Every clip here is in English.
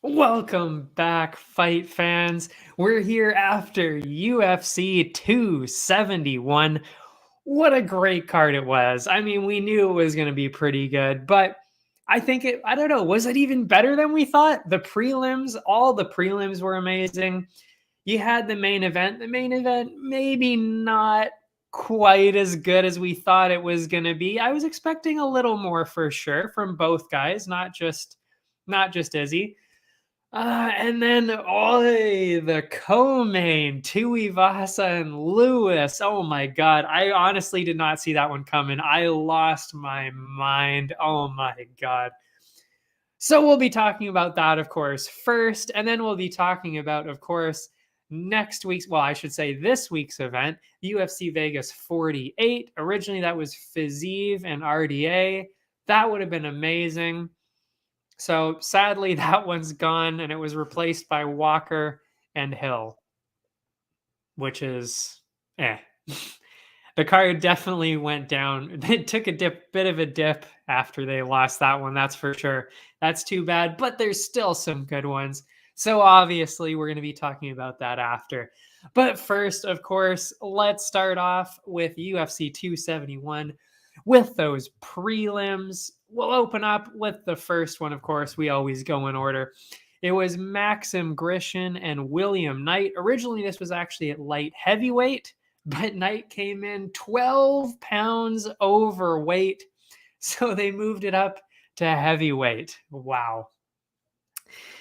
Welcome back, fight fans. We're here after UFC 271. What a great card it was. I mean, we knew it was going to be pretty good, but I don't know, was it even better than we thought? The prelims, all the prelims were amazing. You had the main event. The main event, maybe not quite as good as we thought it was going to be. I was expecting a little more for sure from both guys, not just Izzy. And then the co-main, Tuivasa and Lewis. Oh my God. I honestly did not see that one coming. I lost my mind. Oh my God. So we'll be talking about that, of course, first. And then we'll be talking about, of course, this week's event, UFC Vegas 48. Originally, that was Fiziev and RDA. That would have been amazing. So sadly, that one's gone, and it was replaced by Walker and Hill, which is The card definitely went down. It took a bit of a dip after they lost that one, that's for sure. That's too bad, but there's still some good ones. So obviously, we're going to be talking about that after. But first, of course, let's start off with UFC 271 with those prelims. We'll open up with the first one, of course. We always go in order. It was Maxim Grisham and William Knight. Originally, this was actually at light heavyweight, but Knight came in 12 pounds overweight, so they moved it up to heavyweight. Wow.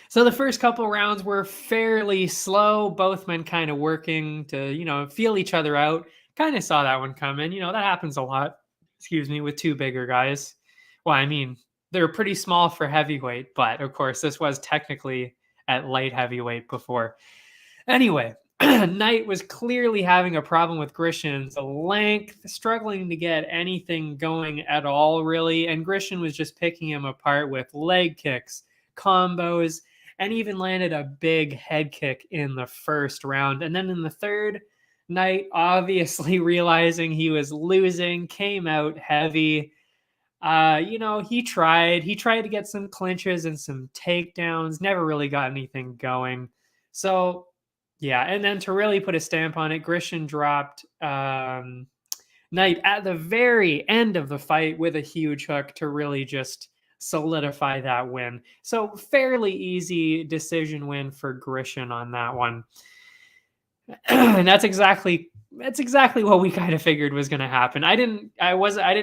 So the first couple rounds were fairly slow, both men kind of working to, feel each other out. Kind of saw that one coming. That happens a lot, with two bigger guys. Well, I mean, they're pretty small for heavyweight, but of course, this was technically at light heavyweight before. Anyway, Knight was clearly having a problem with Grisham's length, struggling to get anything going at all, really. And Grisham was just picking him apart with leg kicks, combos, and even landed a big head kick in the first round. And then in the third, Knight, obviously realizing he was losing, came out heavy. He tried to get some clinches and some takedowns, never really got anything going. So, yeah, and then to really put a stamp on it, Grisham dropped Knight at the very end of the fight with a huge hook to really just solidify that win. So fairly easy decision win for Grisham on that one. And that's exactly what we kind of figured was going to happen. I didn't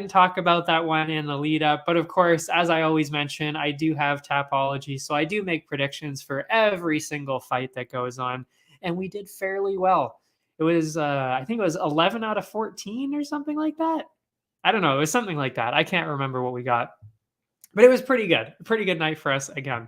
talk about that one in the lead up, but of course, as I always mention, I do have Tapology, so I do make predictions for every single fight that goes on, and we did fairly well. It was I think it was 11 out of 14 or something like that. I don't know, it was something like that. I can't remember what we got, but it was pretty good. A pretty good night for us again.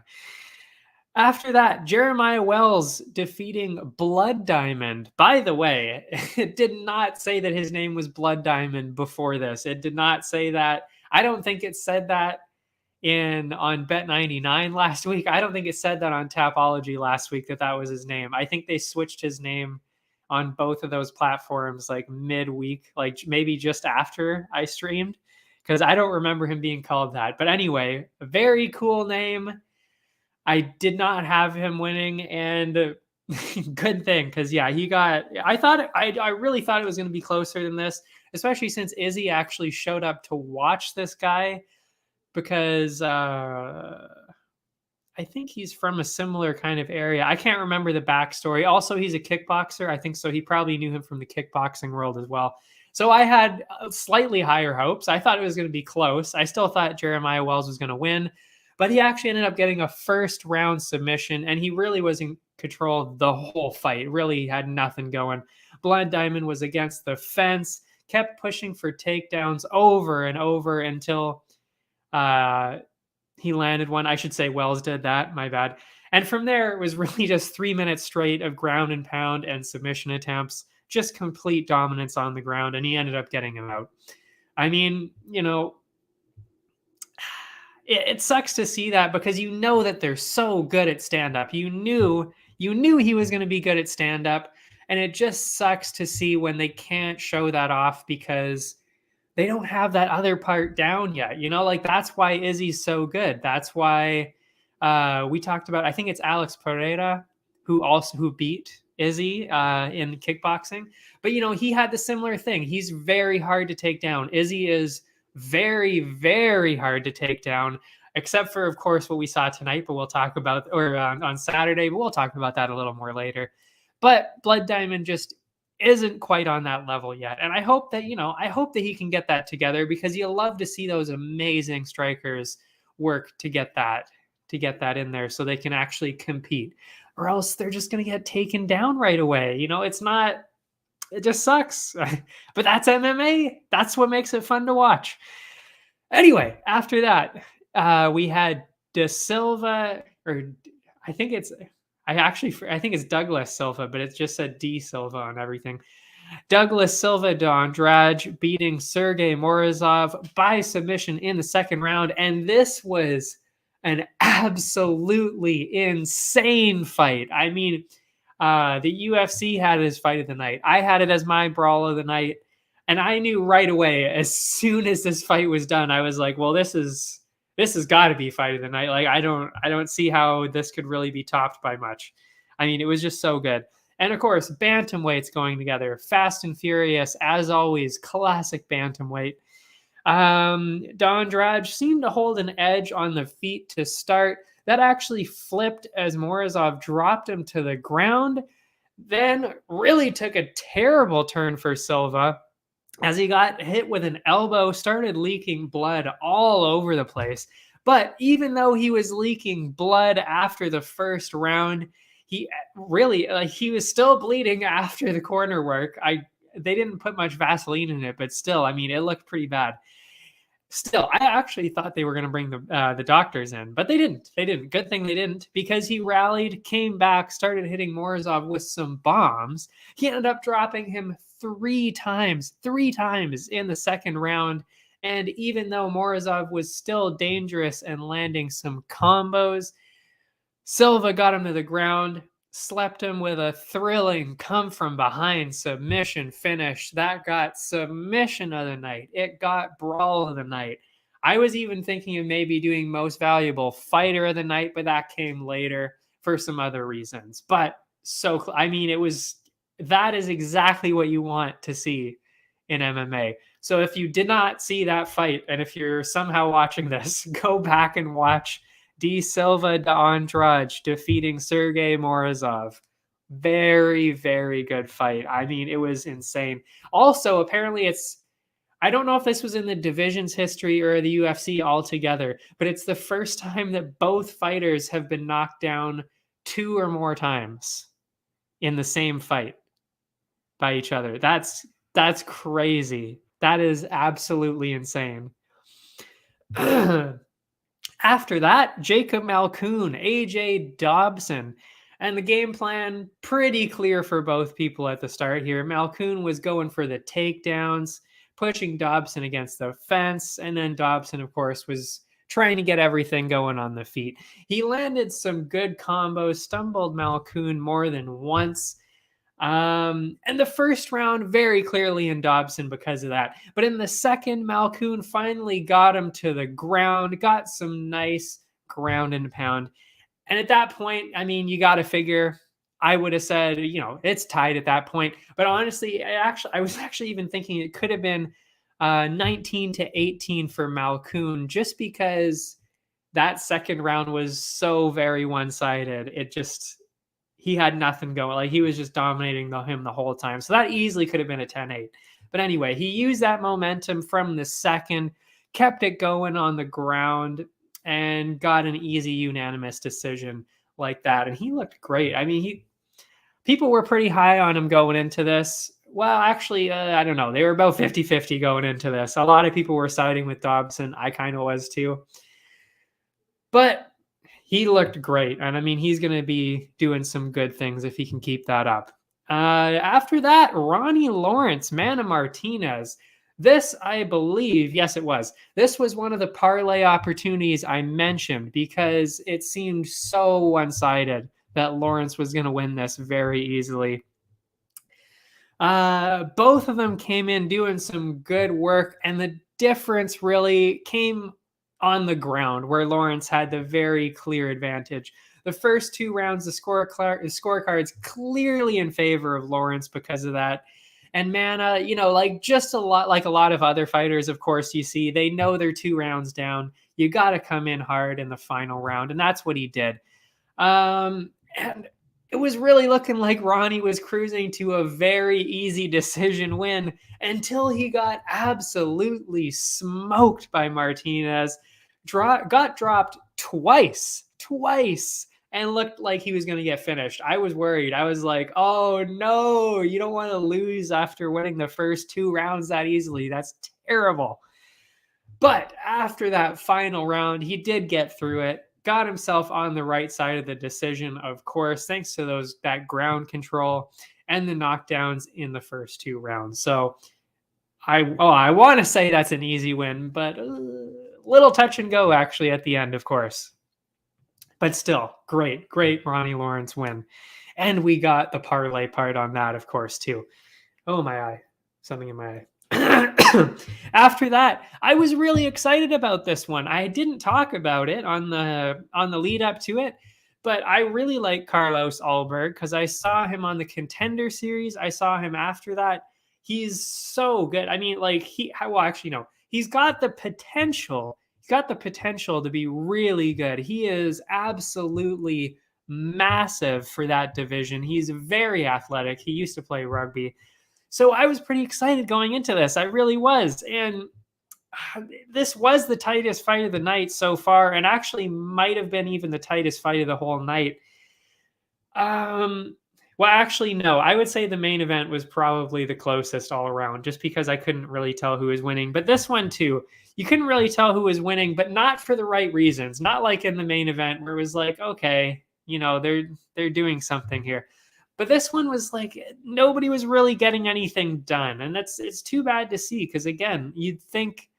After that, Jeremiah Wells defeating Blood Diamond. By the way, it did not say that his name was Blood Diamond before this. It did not say that. I don't think it said that on Bet99 last week. I don't think it said that on Tapology last week that was his name. I think they switched his name on both of those platforms like midweek, like maybe just after I streamed, because I don't remember him being called that. But anyway, a very cool name. I did not have him winning, and good thing, because I really thought it was going to be closer than this, especially since Izzy actually showed up to watch this guy, because I think he's from a similar kind of area. I can't remember the backstory. Also, he's a kickboxer. I think so. He probably knew him from the kickboxing world as well. So I had slightly higher hopes. I thought it was going to be close. I still thought Jeremiah Wells was going to win. But he actually ended up getting a first round submission, and he really was in control of the whole fight. Really had nothing going. Blood Diamond was against the fence, kept pushing for takedowns over and over until he landed one. I should say Wells did that. My bad. And from there, it was really just 3 minutes straight of ground and pound and submission attempts, just complete dominance on the ground, and he ended up getting him out. I mean, it sucks to see that, because that they're so good at stand-up. You knew he was going to be good at stand-up, and it just sucks to see when they can't show that off because they don't have that other part down yet. That's why Izzy's so good. That's why We talked about, I think it's Alex Pereira who beat Izzy in kickboxing. But, he had the similar thing. He's very hard to take down. Izzy is very, very hard to take down, except for, of course, what we saw tonight, but we'll talk about, or on Saturday, but we'll talk about that a little more later. But Blood Diamond just isn't quite on that level yet. And I hope that, he can get that together, because you'll love to see those amazing strikers work to get that in there so they can actually compete, or else they're just going to get taken down right away. It just sucks. But that's MMA. That's what makes it fun to watch. Anyway, after that, we had De Silva, or I think it's Douglas Silva, but it just said D Silva on everything. Douglas Silva de Andrade beating Sergey Morozov by submission in the second round. And this was an absolutely insane fight. I mean, the UFC had his fight of the night. I had it as my brawl of the night. And I knew right away, as soon as this fight was done, I was like, well, this has got to be fight of the night. Like, I don't see how this could really be topped by much. I mean, it was just so good. And of course, bantamweights going together, fast and furious, as always, classic bantamweight. Andrade seemed to hold an edge on the feet to start. That actually flipped as Morozov dropped him to the ground. Then really took a terrible turn for Silva as he got hit with an elbow, started leaking blood all over the place. But even though he was leaking blood after the first round, he was still bleeding after the corner work. They didn't put much Vaseline in it, but still, I mean, it looked pretty bad. Still, I actually thought they were going to bring the doctors in, but they didn't. Good thing they didn't, because he rallied, came back, started hitting Morozov with some bombs. He ended up dropping him three times in the second round. And even though Morozov was still dangerous and landing some combos, Silva got him to the ground, slept him with a thrilling come from behind submission finish. That got submission of the night. It got brawl of the night. I was even thinking of maybe doing most valuable fighter of the night, but that came later for some other reasons. But I mean, that is exactly what you want to see in MMA. So if you did not see that fight, and if you're somehow watching this, go back and watch D Silva de Andrade defeating Sergey Morozov. Very, very good fight. I mean, it was insane. Also, apparently I don't know if this was in the division's history or the UFC altogether, but it's the first time that both fighters have been knocked down 2 or more times in the same fight by each other. That's crazy. That is absolutely insane. After that, Jacob Malkoun, AJ Dobson. And the game plan, pretty clear for both people at the start here. Malkoun was going for the takedowns, pushing Dobson against the fence. And then Dobson, of course, was trying to get everything going on the feet. He landed some good combos, stumbled Malkoun more than once. And the first round, very clearly in Dobson because of that. But in the second, Malkoun finally got him to the ground, got some nice ground and pound. And at that point, I mean, you got to figure, I would have said, it's tied at that point. But honestly, I was actually even thinking it could have been 19-18 for Malkoun, just because that second round was so very one-sided. He had nothing going. Like, he was just dominating him the whole time. So that easily could have been a 10-8. But anyway, he used that momentum from the second, kept it going on the ground, and got an easy unanimous decision like that. And he looked great. I mean, people were pretty high on him going into this. Well, actually, I don't know. They were about 50-50 going into this. A lot of people were siding with Dobson. I kind of was too. But he looked great. And I mean, he's going to be doing some good things if he can keep that up. After that, Ronnie Lawrence, man of Martinez. This, I believe, yes, it was. This was one of the parlay opportunities I mentioned because it seemed so one-sided that Lawrence was going to win this very easily. Both of them came in doing some good work, and the difference really came on the ground, where Lawrence had the very clear advantage. The first 2 rounds, the scorecard's clearly in favor of Lawrence because of that. And man, you know, like just a lot of other fighters, of course, you see, they know they're 2 rounds down. You got to come in hard in the final round. And that's what he did. And it was really looking like Ronnie was cruising to a very easy decision win until he got absolutely smoked by Martinez. Got dropped twice, and looked like he was going to get finished. I was worried. I was like, oh no, you don't want to lose after winning the first 2 rounds that easily. That's terrible. But after that final round, he did get through it. Got himself on the right side of the decision, of course, thanks to that ground control and the knockdowns in the first 2 rounds. So I want to say that's an easy win, but little touch and go actually at the end, of course. But still, great Ronnie Lawrence win. And we got the parlay part on that, of course, too. Oh, my eye. Something in my eye. After that, I was really excited about this one. I didn't talk about it on the lead up to it, but I really like Carlos Ulberg because I saw him on the Contender Series. I saw him after that. He's so good. I mean, like he's got the potential. He's got the potential to be really good. He is absolutely massive for that division. He's very athletic. He used to play rugby. So I was pretty excited going into this. I really was. And this was the tightest fight of the night so far, and actually might have been even the tightest fight of the whole night. Well, actually, no. I would say the main event was probably the closest all around, just because I couldn't really tell who was winning. But this one, too, you couldn't really tell who was winning, but not for the right reasons. Not like in the main event where it was like, okay, you know, they're doing something here. But this one was like nobody was really getting anything done. And it's too bad to see because, again, you'd think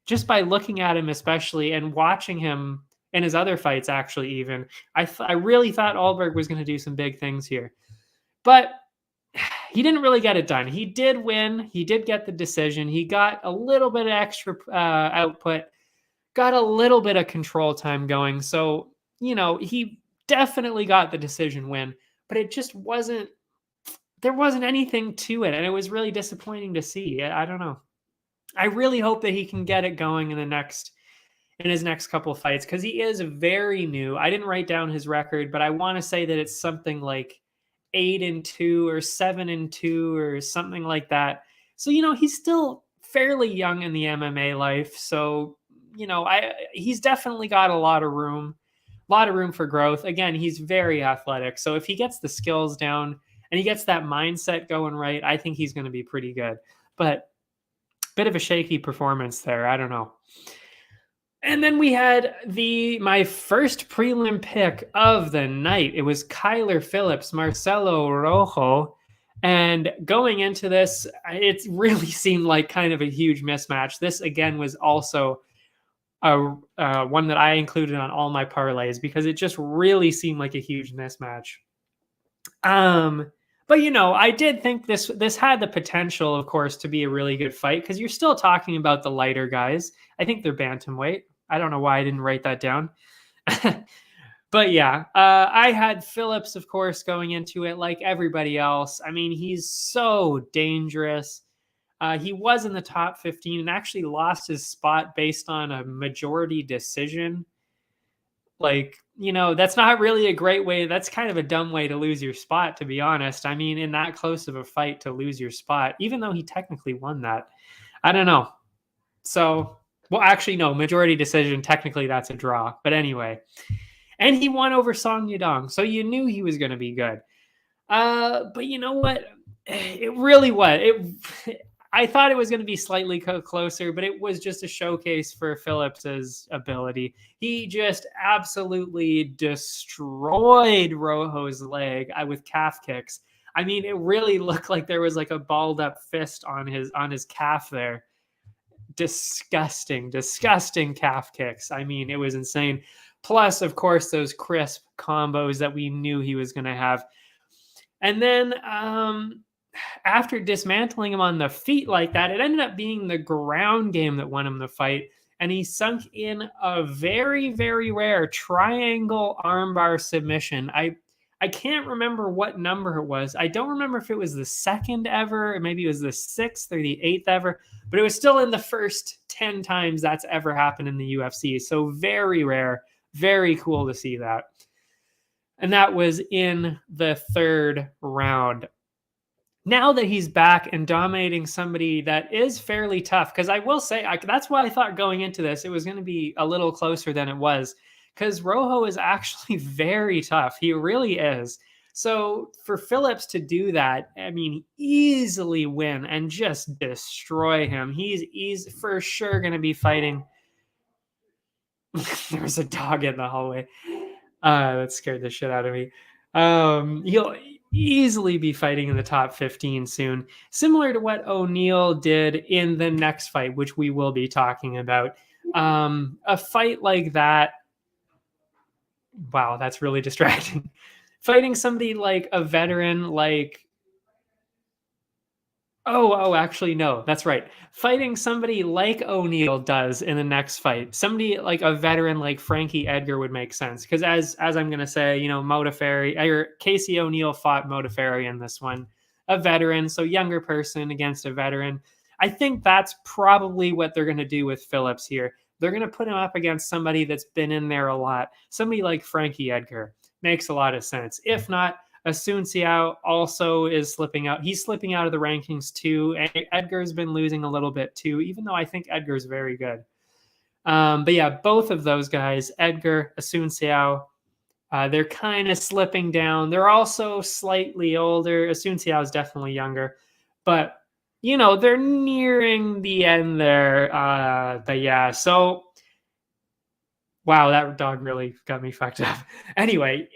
just by looking at him especially and watching him in his other fights actually even, I really thought Ulberg was going to do some big things here. But he didn't really get it done. He did win. He did get the decision. He got a little bit of extra output, got a little bit of control time going. So, you know, he definitely got the decision win. But it just there wasn't anything to it. And it was really disappointing to see. I don't know. I really hope that he can get it going in his next couple of fights because he is very new. I didn't write down his record, but I want to say that it's something like 8-2 or 7-2 or something like that. So, you know, he's still fairly young in the MMA life. So, you know, he's definitely got a lot of room for growth. Again, he's very athletic. So if he gets the skills down and he gets that mindset going right, I think he's going to be pretty good. But bit of a shaky performance there. I don't know. And then we had my first prelim pick of the night. It was Kyler Phillips, Marcelo Rojo. And going into this, it really seemed like kind of a huge mismatch. This, again, was also one that I included on all my parlays because it just really seemed like a huge mismatch. But you know, I did think this had the potential, of course, to be a really good fight because you're still talking about the lighter guys. I think they're bantamweight. I don't know why I didn't write that down. But yeah, I had Phillips, of course, going into it like everybody else. I mean, he's so dangerous. He was in the top 15 and actually lost his spot based on a majority decision. Like, you know, that's not really a great way. That's kind of a dumb way to lose your spot, to be honest. I mean, in that close of a fight to lose your spot, even though he technically won that. I don't know. So, well, actually, no, majority decision. Technically, that's a draw. But anyway. And he won over Song Yadong. So you knew he was going to be good. But you know what? It really was. I thought it was going to be slightly closer, but it was just a showcase for Phillips's ability. He just absolutely destroyed Rojo's leg with calf kicks. I mean, it really looked like there was like a balled up fist on his calf there. Disgusting calf kicks. I mean, it was insane. Plus, of course, those crisp combos that we knew he was going to have. And then after dismantling him on the feet like that, it ended up being the ground game that won him the fight. and he sunk in a very, very rare triangle armbar submission. I can't remember what number it was. I don't remember if it was the second ever, or maybe it was the sixth or the eighth ever, but it was still in the first 10 times that's ever happened in the UFC. So very rare, very cool to see that. And that was in the third round. Now that he's back and dominating somebody that is fairly tough, because I will say, that's why I thought going into this, it was going to be a little closer than it was, because Rojo is actually very tough. He really is. So for Phillips to do that, I mean, easily win and just destroy him. He's for sure going to be fighting. There's a dog in the hallway. That scared the shit out of me. He'll easily be fighting in the top 15 soon, similar to what O'Neal did in the next fight, which we will be talking about. A fight like that, wow, that's really distracting. Fighting somebody like a veteran, like, actually, no, that's right. Fighting somebody like O'Neal does in the next fight, somebody like a veteran like Frankie Edgar would make sense. Because as I'm going to say, Modafferi, or Casey O'Neal fought Modafferi in this one, a veteran, so younger person against a veteran. I think that's probably what they're going to do with Phillips here. They're going to put him up against somebody that's been in there a lot. Somebody like Frankie Edgar makes a lot of sense. If not, Asunciao also is slipping out. He's slipping out of the rankings too. Edgar's been losing a little bit too, even though I think Edgar's very good. But yeah, both of those guys, Edgar, Asunciao, they're kind of slipping down. They're also slightly older. Asunciao is definitely younger, but they're nearing the end there. But yeah, so wow, that dog really got me fucked up. Anyway,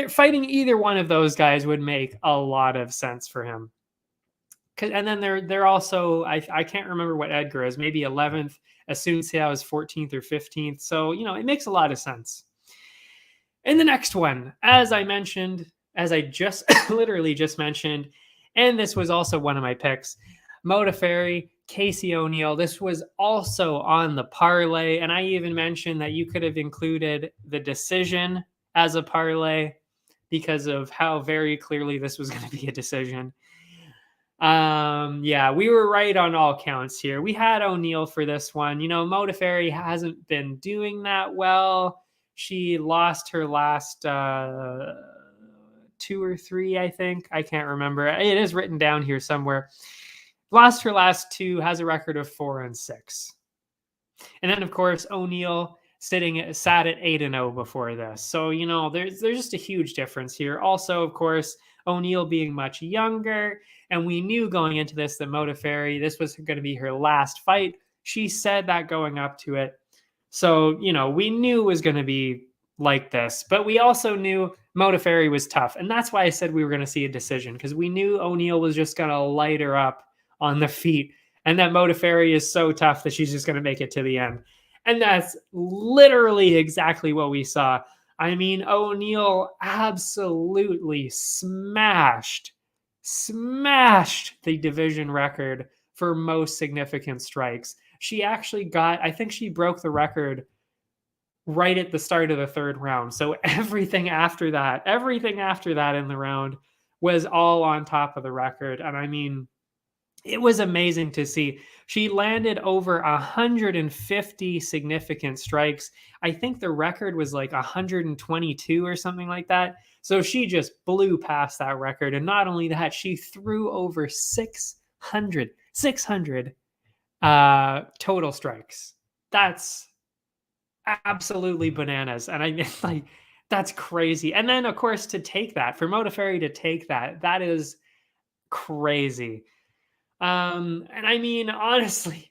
fighting either one of those guys would make a lot of sense for him. And then they're also, I can't remember what Edgar is, maybe 11th. Asunciao is 14th or 15th. So, it makes a lot of sense. In the next one, as I just literally just mentioned, and this was also one of my picks, Modafferi, Casey O'Neal. This was also on the parlay, and I even mentioned that you could have included the decision as a parlay because of how very clearly this was going to be a decision. Yeah, we were right on all counts here. We had O'Neal for this one. Modafferi hasn't been doing that well. She lost her last 2 or 3, I think. I can't remember. It is written down here somewhere. Lost her last 2, has a record of 4-6. And then, of course, O'Neal sat at 8-0 before this. So, there's just a huge difference here. Also, of course, O'Neal being much younger, and we knew going into this that Modafferi, this was going to be her last fight. She said that going up to it. So, we knew it was going to be like this, but we also knew Modafferi was tough. And that's why I said we were going to see a decision, because we knew O'Neal was just going to light her up on the feet, and that Modafferi is so tough that she's just going to make it to the end. And that's literally exactly what we saw. I mean, O'Neal absolutely smashed the division record for most significant strikes. She actually I think she broke the record right at the start of the third round. So everything after that in the round was all on top of the record. And I mean, it was amazing to see. She landed over 150 significant strikes. I think the record was like 122 or something like that. So she just blew past that record. And not only that, she threw over 600 total strikes. That's absolutely bananas. And I mean, that's crazy. And then, of course, for Modafferi to take that is crazy. And I mean, honestly,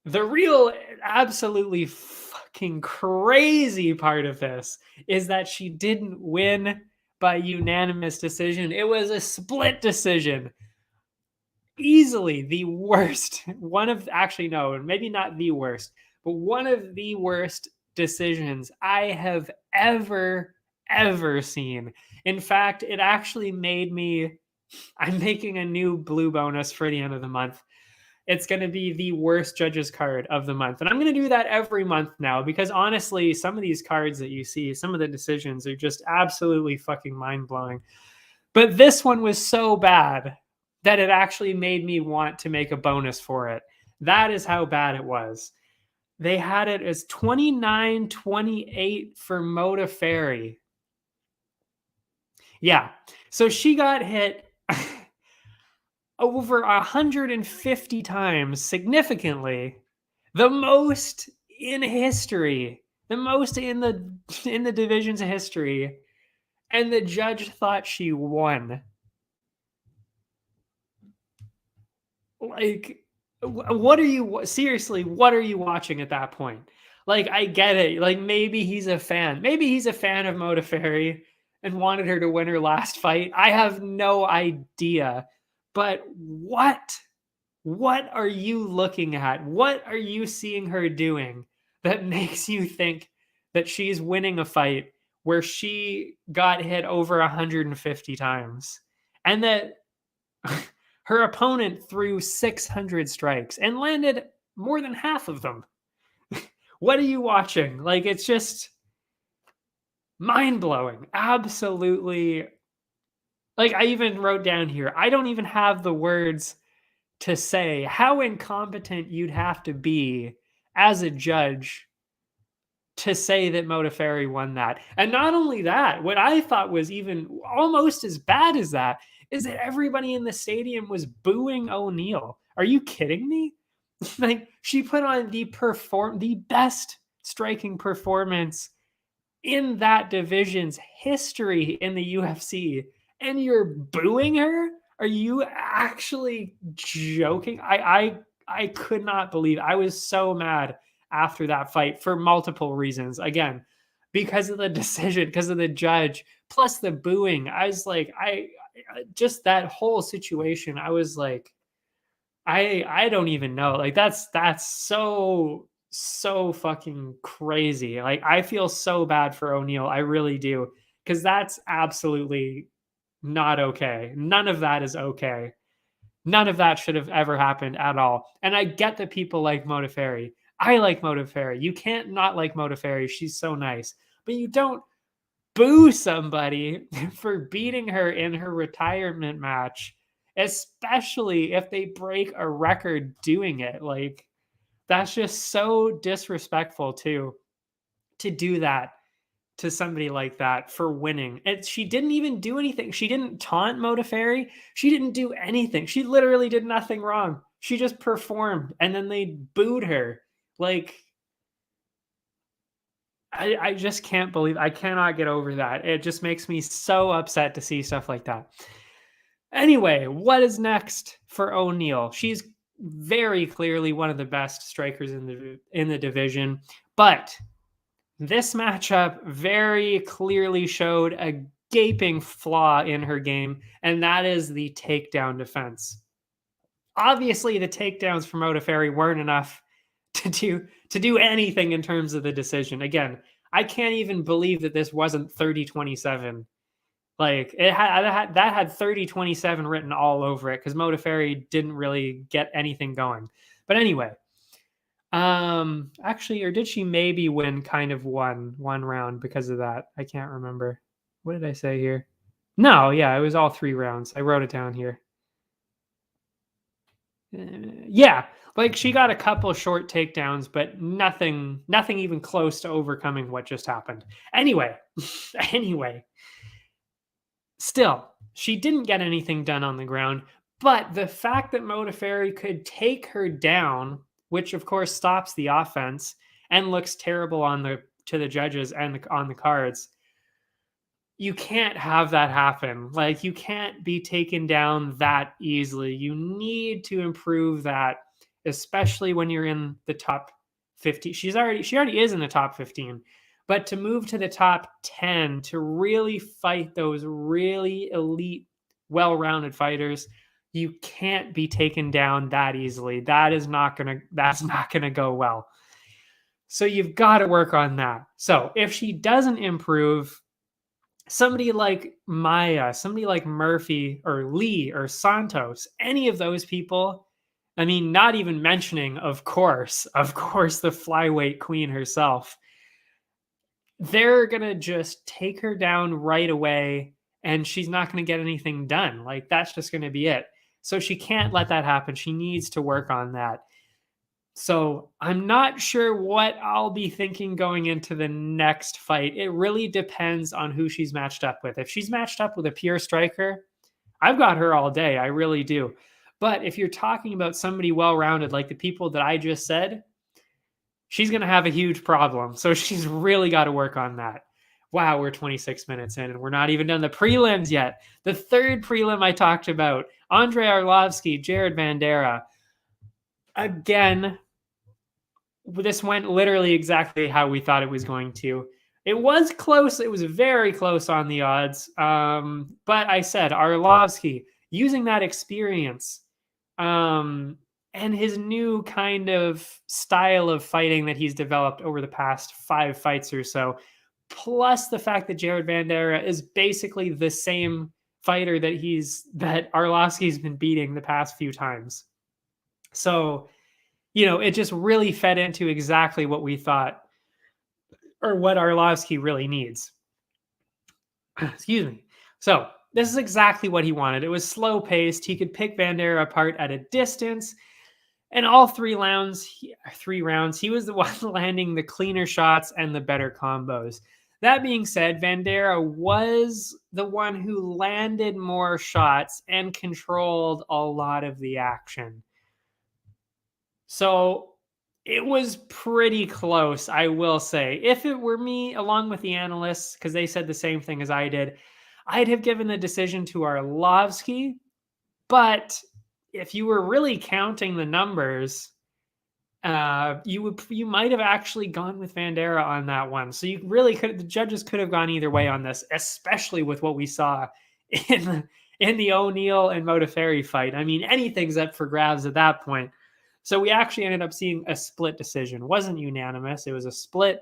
the real absolutely fucking crazy part of this is that she didn't win by unanimous decision. It was a split decision. Easily the worst. Maybe not the worst, but one of the worst decisions I have ever seen. In fact, it actually made me I'm making a new BLÜ bonus for the end of the month. it's going to be the worst judges card of the month. And I'm going to do that every month now, because honestly, some of these cards that you see, some of the decisions are just absolutely fucking mind-blowing. But this one was so bad that it actually made me want to make a bonus for it. That is how bad it was. They had it as 29-28 for Modafferi. Yeah. So she got hit over 150 times, significantly. The most in history. The most in the division's history. And the judge thought she won. Like, what are you, seriously, what are you watching at that point? Like, I get it. Like, maybe he's a fan. Maybe he's a fan of Modafferi and wanted her to win her last fight. I have no idea. But what are you looking at? What are you seeing her doing that makes you think that she's winning a fight where she got hit over 150 times and that her opponent threw 600 strikes and landed more than half of them? What are you watching? Like, it's just mind-blowing. Absolutely. Like, I even wrote down here, I don't even have the words to say how incompetent you'd have to be as a judge to say that Modafferi won that. And not only that, what I thought was even almost as bad as that is that everybody in the stadium was booing O'Neal. Are you kidding me? Like, she put on the best striking performance in that division's history in the UFC, and you're booing her? Are you actually joking? I could not believe. I was so mad after that fight for multiple reasons. Again, because of the decision, because of the judge, plus the booing. I was like, I just, that whole situation, I was like, I don't even know. Like, that's so fucking crazy. Like, I feel so bad for O'Neal. I really do. Because that's absolutely not okay. None of that is okay. None of that should have ever happened at all. And I get that people like Modafferi. I like Modafferi. You can't not like Modafferi. She's so nice. But you don't boo somebody for beating her in her retirement match, especially if they break a record doing it. Like, that's just so disrespectful to do that to somebody like that for winning. And she didn't even do anything. She didn't taunt Modafferi. She didn't do anything. She literally did nothing wrong. She just performed, and then they booed her. Like, I just can't believe, I cannot get over that. It just makes me so upset to see stuff like that. Anyway, what is next for O'Neal? She's very clearly one of the best strikers in the division, but this matchup very clearly showed a gaping flaw in her game, and that is the takedown defense. Obviously, the takedowns from Modafferi weren't enough to do anything in terms of the decision. Again, I can't even believe that this wasn't 30-27. Like, that had 30-27 written all over it, because Modafferi didn't really get anything going. But anyway, actually, or did she maybe win kind of one round because of that? I can't remember. What did I say here? No, yeah, it was all 3 rounds. I wrote it down here. Yeah, like, she got a couple short takedowns, but nothing even close to overcoming what just happened. Anyway, still, she didn't get anything done on the ground, but the fact that Modafferi could take her down, which of course stops the offense and looks terrible to the judges and on the cards, you can't have that happen. Like, you can't be taken down that easily. You need to improve that, especially when you're in the top 50. She already is in the top 15, but to move to the top 10, to really fight those really elite, well-rounded fighters, you can't be taken down that easily. That's not gonna go well. So you've got to work on that. So if she doesn't improve, somebody like Maya, somebody like Murphy or Lee or Santos, any of those people, I mean, not even mentioning, of course, the flyweight queen herself. They're going to just take her down right away and she's not going to get anything done. Like, that's just going to be it. So she can't let that happen. She needs to work on that. So I'm not sure what I'll be thinking going into the next fight. It really depends on who she's matched up with. If she's matched up with a pure striker, I've got her all day. I really do. But if you're talking about somebody well-rounded, like the people that I just said, she's going to have a huge problem. So she's really got to work on that. Wow, we're 26 minutes in and we're not even done the prelims yet. The third prelim I talked about, Andrei Arlovsky, Jared Vanderaa. Again, this went literally exactly how we thought it was going to. It was close. It was very close on the odds. But I said Arlovsky, using that experience and his new kind of style of fighting that he's developed over the past 5 fights or so, plus the fact that Jared Vanderaa is basically the same fighter that Arlovsky's been beating the past few times. So, it just really fed into exactly what we thought, or what Arlovsky really needs. Excuse me. So this is exactly what he wanted. It was slow paced. He could pick Vanderaa apart at a distance. And all 3 rounds, he was the one landing the cleaner shots and the better combos. That being said, Vanderaa was the one who landed more shots and controlled a lot of the action. So it was pretty close, I will say. If it were me, along with the analysts, because they said the same thing as I did, I'd have given the decision to Arlovsky. But if you were really counting the numbers, you might have actually gone with Vanderaa on that one. So the judges could have gone either way on this, especially with what we saw in the O'Neal and Modafferi fight. I mean, anything's up for grabs at that point. So we actually ended up seeing a split decision. It wasn't unanimous. It was a split.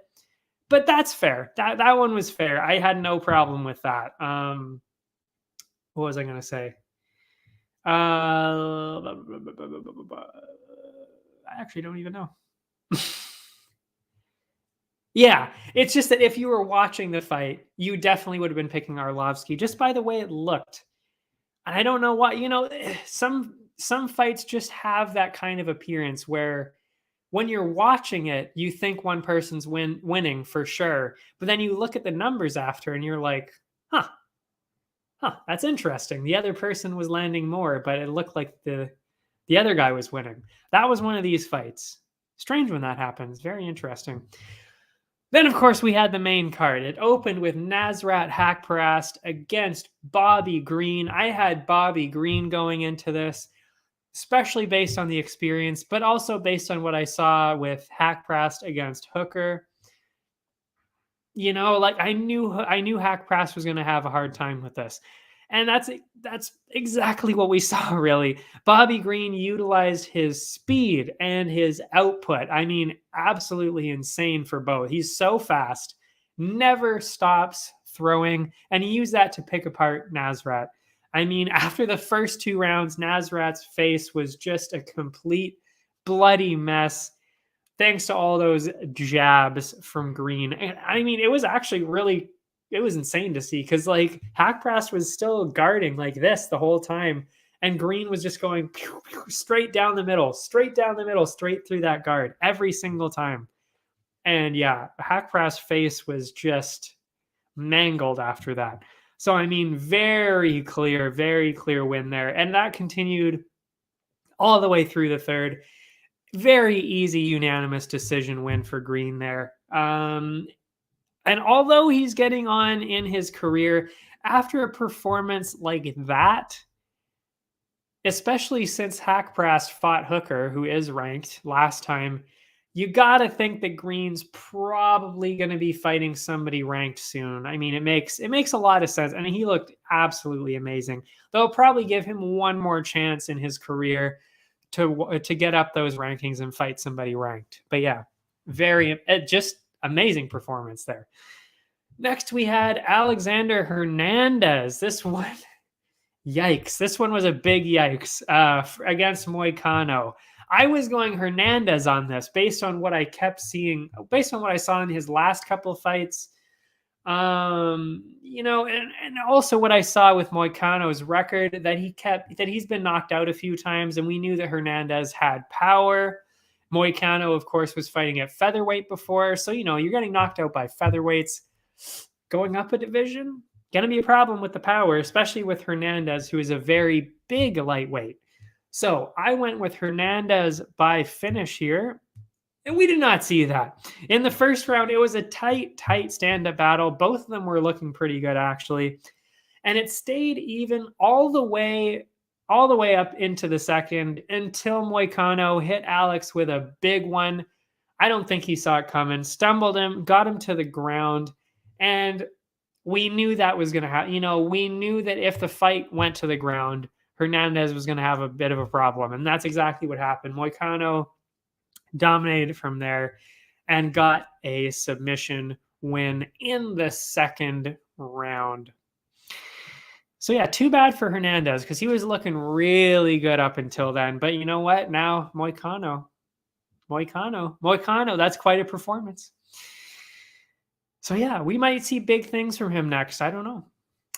But that's fair. That one was fair. I had no problem with that. What was I going to say? I actually don't even know. Yeah, it's just that if you were watching the fight, you definitely would have been picking Arlovsky just by the way it looked. And I don't know why, some fights just have that kind of appearance where when you're watching it, you think one person's winning for sure. But then you look at the numbers after and you're like, huh, that's interesting. The other person was landing more, but it looked like the other guy was winning. That was one of these fights. Strange when that happens. Very interesting. Then, of course, we had the main card. It opened with Nasrat Haqparast against Bobby Green. I had Bobby Green going into this, especially based on the experience, but also based on what I saw with Haqparast against Hooker. I knew Haqparast was going to have a hard time with this. And that's exactly what we saw, really. Bobby Green utilized his speed and his output. I mean, absolutely insane for both. He's so fast, never stops throwing, and he used that to pick apart Nasrat. I mean, after the first 2 rounds, Nasrat's face was just a complete bloody mess, thanks to all those jabs from Green. And I mean, it was actually it was insane to see, because Haqparast was still guarding like this the whole time, and Green was just going pew, pew, straight down the middle, straight through that guard every single time. And yeah, Haqparast's face was just mangled after that. So, I mean, very clear win there. And that continued all the way through the third. Very easy, unanimous decision win for Green there. And although he's getting on in his career, after a performance like that, especially since Haqparast fought Hooker, who is ranked last time, you got to think that Green's probably going to be fighting somebody ranked soon. I mean, it makes a lot of sense. I mean, he looked absolutely amazing. They'll probably give him one more chance in his career to get up those rankings and fight somebody ranked. But yeah, just amazing performance there. Next, we had Alexander Hernandez. This one, Yikes. This one was a big yikes against Moicano. I was going Hernandez on this based on what I kept seeing, based on what I saw in his last couple of fights. You know, and also what I saw with Moicano's record that he's been knocked out a few times, and we knew that Hernandez had power. Moicano, of course, was fighting at featherweight before. So, you know, you're getting knocked out by featherweights. Going up a division, going to be a problem with the power, especially with Hernandez, who is a very big lightweight. So I went with Hernandez by finish here. And we did not see that. In the first round, it was a tight stand-up battle. Both of them were looking pretty good, actually. And it stayed even all the way up into the second until Moicano hit Alex with a big one. I don't think he saw it coming. Stumbled him, got him to the ground. And we knew that was going to happen. You know, we knew that if the fight went to the ground, Hernandez was going to have a bit of a problem. And that's exactly what happened. Moicano dominated from there and got a submission win in the second round. So yeah, too bad for Hernandez because he was looking really good up until then. But you know what? Now Moicano, that's quite a performance. So yeah, we might see big things from him next. I don't know.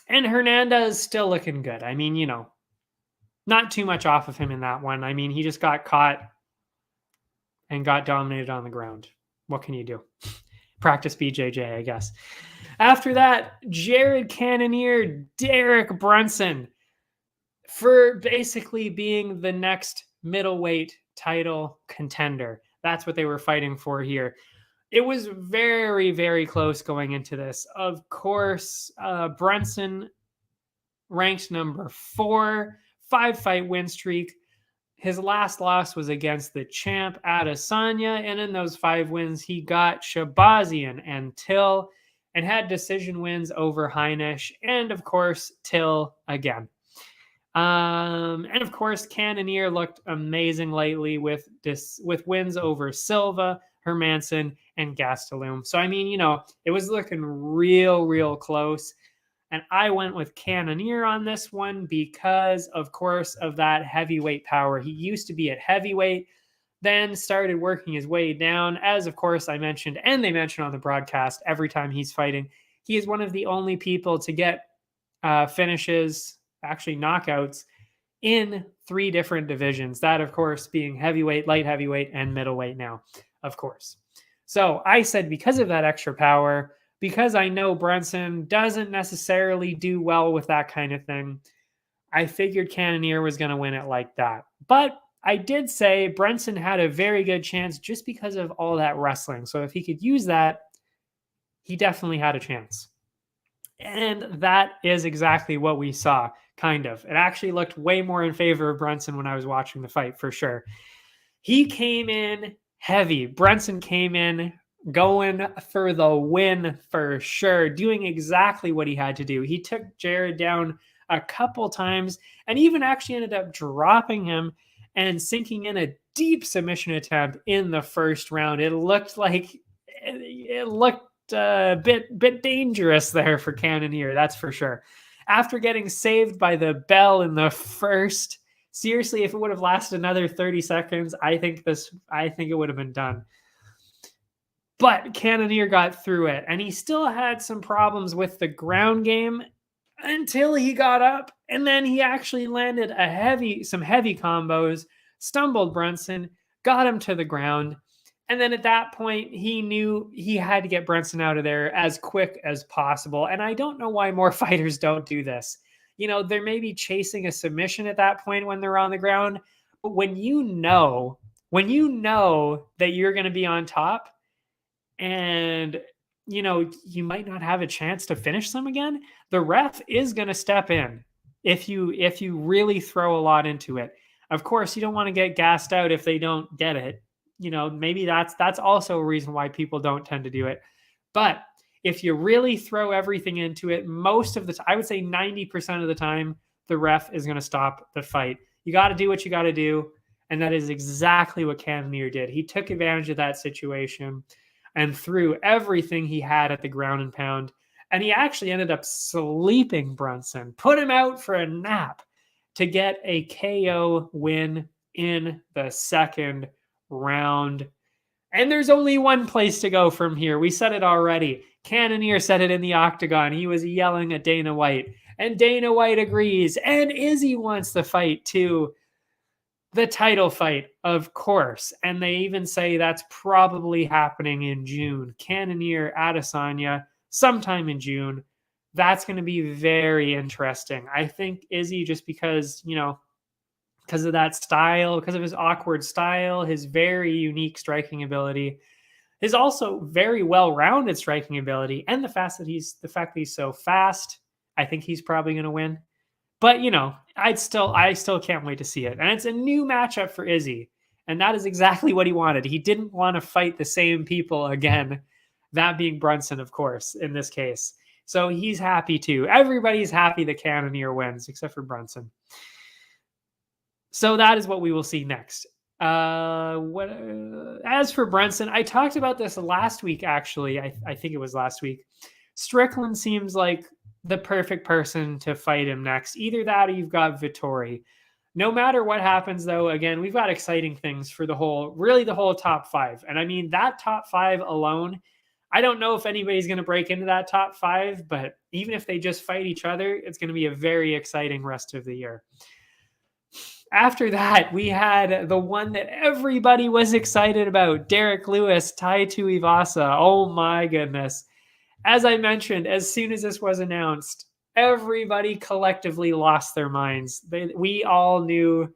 And Hernandez still looking good. I mean, you know, not too much off of him in that one. I mean, he just got caught and got dominated on the ground. What can you do? Practice BJJ, I guess. After that, Jared Cannonier, Derek Brunson, for basically being the next middleweight title contender. That's what they were fighting for here. It was very, very close going into this. Of course, Brunson ranked number 4, 5-fight win streak. His last loss was against the champ Adesanya, and in those 5 wins, he got Shabazian and Till, and had decision wins over Heinisch, and of course, Till again. And of course, Cannonier looked amazing lately with wins over Silva, Hermanson, and Gastelum. So, I mean, you know, it was looking real close. And I went with Cannonier on this one because, of course, of that heavyweight power. He used to be at heavyweight, then started working his way down. As, of course, I mentioned, and they mention on the broadcast every time he's fighting, he is one of the only people to get finishes, actually knockouts, in 3 different divisions. That, of course, being heavyweight, light heavyweight, and middleweight now, of course. So I said because of that extra power, because I know Brunson doesn't necessarily do well with that kind of thing, I figured Cannonier was going to win it like that. But I did say Brunson had a very good chance just because of all that wrestling. So if he could use that, he definitely had a chance. And that is exactly what we saw, kind of. It actually looked way more in favor of Brunson when I was watching the fight, for sure. He came in heavy. Brunson came in going for the win for sure, doing exactly what he had to do. He took Jared down a couple times and even actually ended up dropping him and sinking in a deep submission attempt in the first round. It looked a bit dangerous there for Cannonier, that's for sure. After getting saved by the bell in the first, seriously, if it would have lasted another 30 seconds, I think it would have been done. But Cannonier got through it, and he still had some problems with the ground game until he got up, and then he actually landed some heavy combos, stumbled Brunson, got him to the ground, and then at that point, he knew he had to get Brunson out of there as quick as possible, and I don't know why more fighters don't do this. You know, they're maybe chasing a submission at that point when they're on the ground, but when you know that you're going to be on top, and, you know, you might not have a chance to finish them again, the ref is going to step in if you really throw a lot into it. Of course, you don't want to get gassed out if they don't get it. You know, maybe that's also a reason why people don't tend to do it. But if you really throw everything into it, most of the time, I would say 90% of the time, the ref is going to stop the fight. You got to do what you got to do. And that is exactly what Cannonier did. He took advantage of that situation and threw everything he had at the ground and pound. And he actually ended up sleeping Brunson, put him out for a nap to get a KO win in the second round. And there's only one place to go from here. We said it already. Cannonier said it in the octagon. He was yelling at Dana White. And Dana White agrees. And Izzy wants the fight too. The title fight, of course. And they even say that's probably happening in June. Cannonier, Adesanya, sometime in June. That's going to be very interesting. I think Izzy, just because, because of that style, because of his awkward style, his very unique striking ability, his also very well-rounded striking ability, and the fact that he's so fast, I think he's probably going to win. But I still can't wait to see it. And it's a new matchup for Izzy, and that is exactly what he wanted. He didn't want to fight the same people again, that being Brunson, of course, in this case. So he's happy too. Everybody's happy that Cannonier wins, except for Brunson. So that is what we will see next. As for Brunson, I talked about this last week, actually. I think it was last week. Strickland seems like the perfect person to fight him next. Either that or you've got Vettori. No matter what happens, though, again, we've got exciting things for the whole top five. And I mean, that top five alone, I don't know if anybody's going to break into that top five, but even if they just fight each other, it's going to be a very exciting rest of the year. After that, we had the one that everybody was excited about, Derek Lewis, Tai Tuivasa. Oh my goodness. As I mentioned, as soon as this was announced, everybody collectively lost their minds. We all knew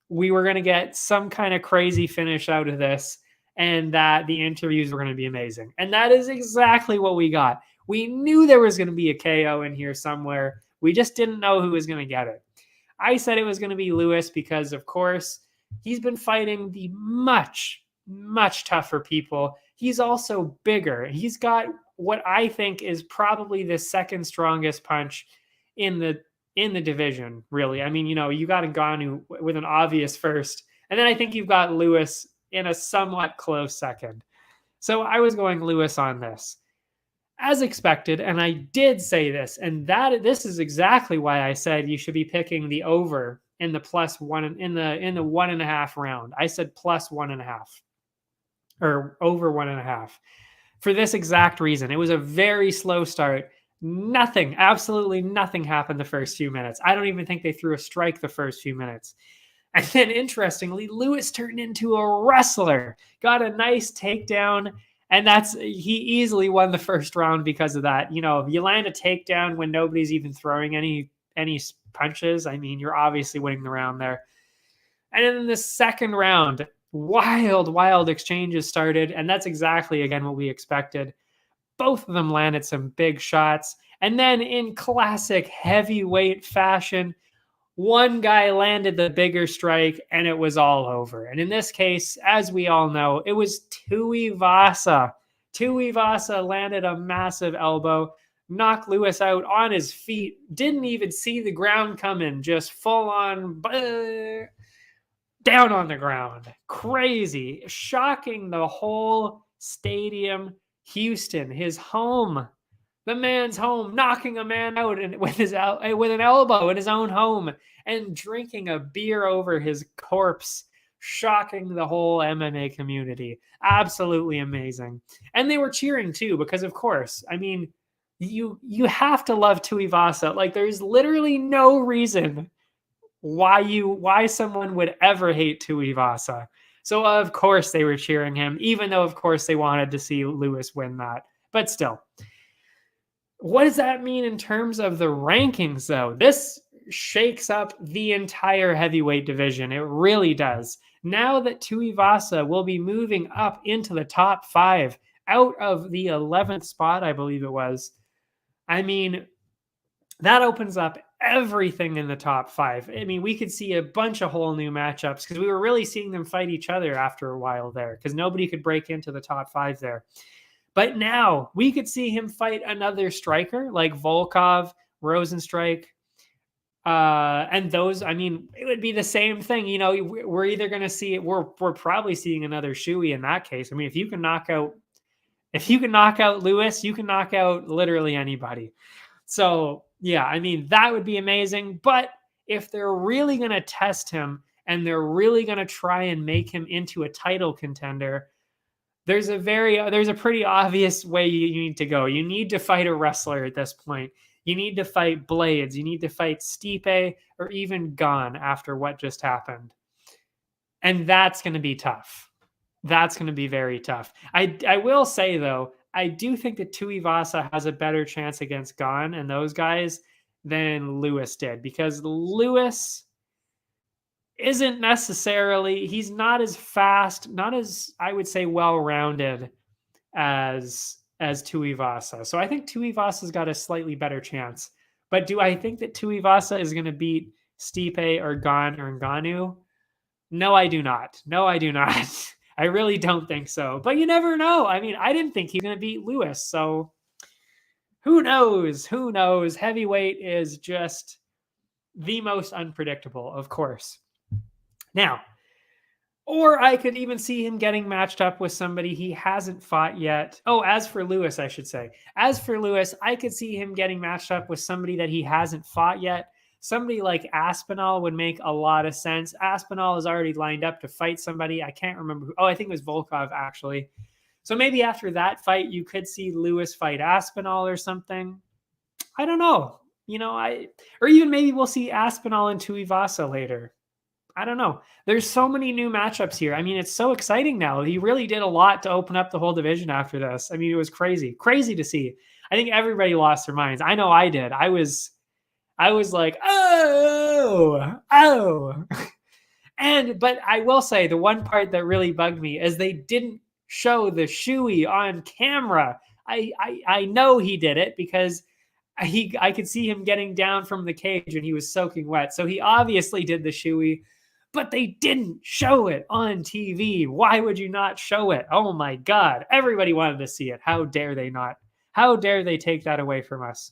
we were going to get some kind of crazy finish out of this, and that the interviews were going to be amazing. And that is exactly what we got. We knew there was going to be a KO in here somewhere. We just didn't know who was going to get it. I said it was going to be Lewis because, of course, he's been fighting the much, much tougher people. He's also bigger. He's got what I think is probably the second strongest punch in the division, really. I mean, you got Ngannou with an obvious first, and then I think you've got Lewis in a somewhat close second. So I was going Lewis on this. As expected, and I did say this, and this is exactly why I said you should be picking the over in the +1 in the 1.5 round. I said +1.5 or over 1.5 for this exact reason. It was a very slow start. Nothing, absolutely nothing happened the first few minutes. I don't even think they threw a strike the first few minutes. And then, interestingly, Lewis turned into a wrestler, got a nice takedown. And he easily won the first round because of that. If you land a takedown when nobody's even throwing any punches, I mean, you're obviously winning the round there. And in the second round, wild exchanges started. And that's exactly, again, what we expected. Both of them landed some big shots. And then in classic heavyweight fashion, one guy landed the bigger strike and it was all over. And in this case, as we all know, it was Tuivasa. Tuivasa landed a massive elbow, knocked Lewis out on his feet, didn't even see the ground coming, just full on down on the ground. Crazy, shocking the whole stadium. Houston, his home. The man's home, knocking a man out with an elbow in his own home and drinking a beer over his corpse, shocking the whole MMA community. Absolutely amazing. And they were cheering too, because of course, I mean, you have to love Tuivasa. Like, there's literally no reason why someone would ever hate Tuivasa. So of course they were cheering him, even though of course they wanted to see Lewis win that. But still. What does that mean in terms of the rankings, though? This shakes up the entire heavyweight division. It really does. Now that Tuivasa will be moving up into the top 5 out of the 11th spot, I believe it was. I mean, that opens up everything in the top 5. I mean, we could see a bunch of whole new matchups because we were really seeing them fight each other after a while there because nobody could break into the top 5 there. But now we could see him fight another striker like Volkov, Rosenstrike, and those. I mean, it would be the same thing. We're either going to see it. We're probably seeing another Shuey in that case. I mean, if you can knock out If you can knock out Lewis, you can knock out literally anybody. So, yeah, I mean, that would be amazing. But if they're really going to test him and they're really going to try and make him into a title contender, there's a pretty obvious way you need to go. You need to fight a wrestler at this point. You need to fight Blades. You need to fight Stipe or even Gon after what just happened. And that's going to be tough. That's going to be very tough. I will say, though, I do think that Tuivasa has a better chance against Gon and those guys than Lewis did, because Lewis isn't necessarily, he's not as fast, not as, I would say, well-rounded as Tuivasa. So I think Tuivasa's got a slightly better chance. But do I think that Tuivasa is going to beat Stipe or Gon or Ngannou? No, I do not. No, I do not. I really don't think so. But you never know. I mean, I didn't think he was going to beat Lewis. So who knows? Who knows? Heavyweight is just the most unpredictable, of course. Now, or I could even see him getting matched up with somebody he hasn't fought yet. Oh, as for Lewis, I should say. As for Lewis, I could see him getting matched up with somebody that he hasn't fought yet. Somebody like Aspinall would make a lot of sense. Aspinall is already lined up to fight somebody. I can't remember who. Oh, I think it was Volkov, actually. So maybe after that fight, you could see Lewis fight Aspinall or something. I don't know. Or even maybe we'll see Aspinall and Tuivasa later. I don't know. There's so many new matchups here. I mean, it's so exciting now. He really did a lot to open up the whole division after this. I mean, it was crazy to see. I think everybody lost their minds. I know I did. I was like, oh. But I will say the one part that really bugged me is they didn't show the shoey on camera. I know he did it because I could see him getting down from the cage and he was soaking wet. So he obviously did the shoey, but they didn't show it on TV. Why would you not show it? Oh my God. Everybody wanted to see it. How dare they not? How dare they take that away from us?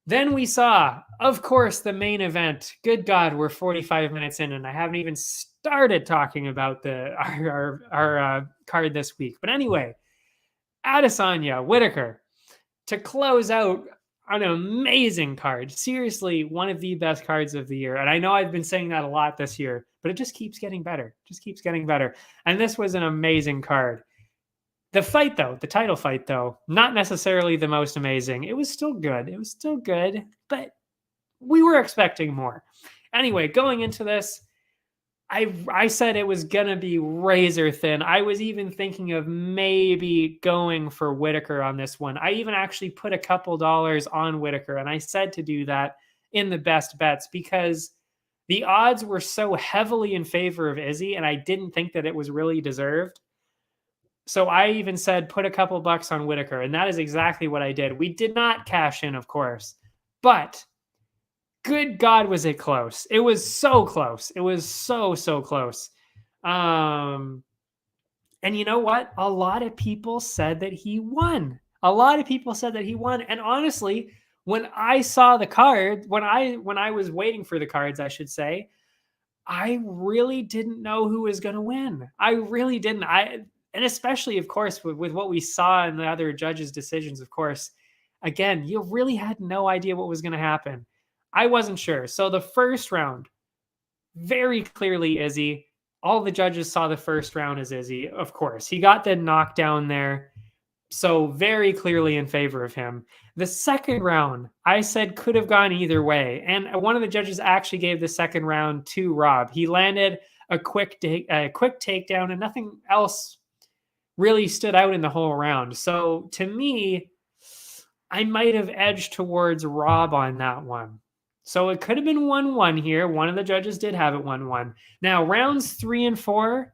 Then we saw, of course, the main event. Good God, we're 45 minutes in and I haven't even started talking about our card this week. But anyway, Adesanya, Whitaker, to close out an amazing card. Seriously, one of the best cards of the year. And I know I've been saying that a lot this year, but it just keeps getting better. And this was an amazing card. The fight, though, the title fight, though, not necessarily the most amazing. It was still good. But we were expecting more. Anyway, going into this, I said it was going to be razor thin. I was even thinking of maybe going for Whitaker on this one. I even actually put a couple dollars on Whitaker, and I said to do that in the best bets because the odds were so heavily in favor of Izzy, and I didn't think that it was really deserved. So I even said put a couple bucks on Whitaker, and that is exactly what I did. We did not cash in, of course, but good God, was it close. It was so close. It was so close. And you know what? A lot of people said that he won. And honestly, when I saw the card, when I was waiting for the cards, I should say, I really didn't know who was going to win. I really didn't. And especially, of course, with what we saw in the other judges' decisions, of course, again, you really had no idea what was going to happen. I wasn't sure. So the first round, very clearly Izzy. All the judges saw the first round as Izzy, of course. He got the knockdown there. So very clearly in favor of him. The second round, I said could have gone either way. And one of the judges actually gave the second round to Rob. He landed a quick takedown and nothing else really stood out in the whole round. So to me, I might have edged towards Rob on that one. So it could have been 1-1 here. One of the judges did have it 1-1. Now, rounds 3 and 4,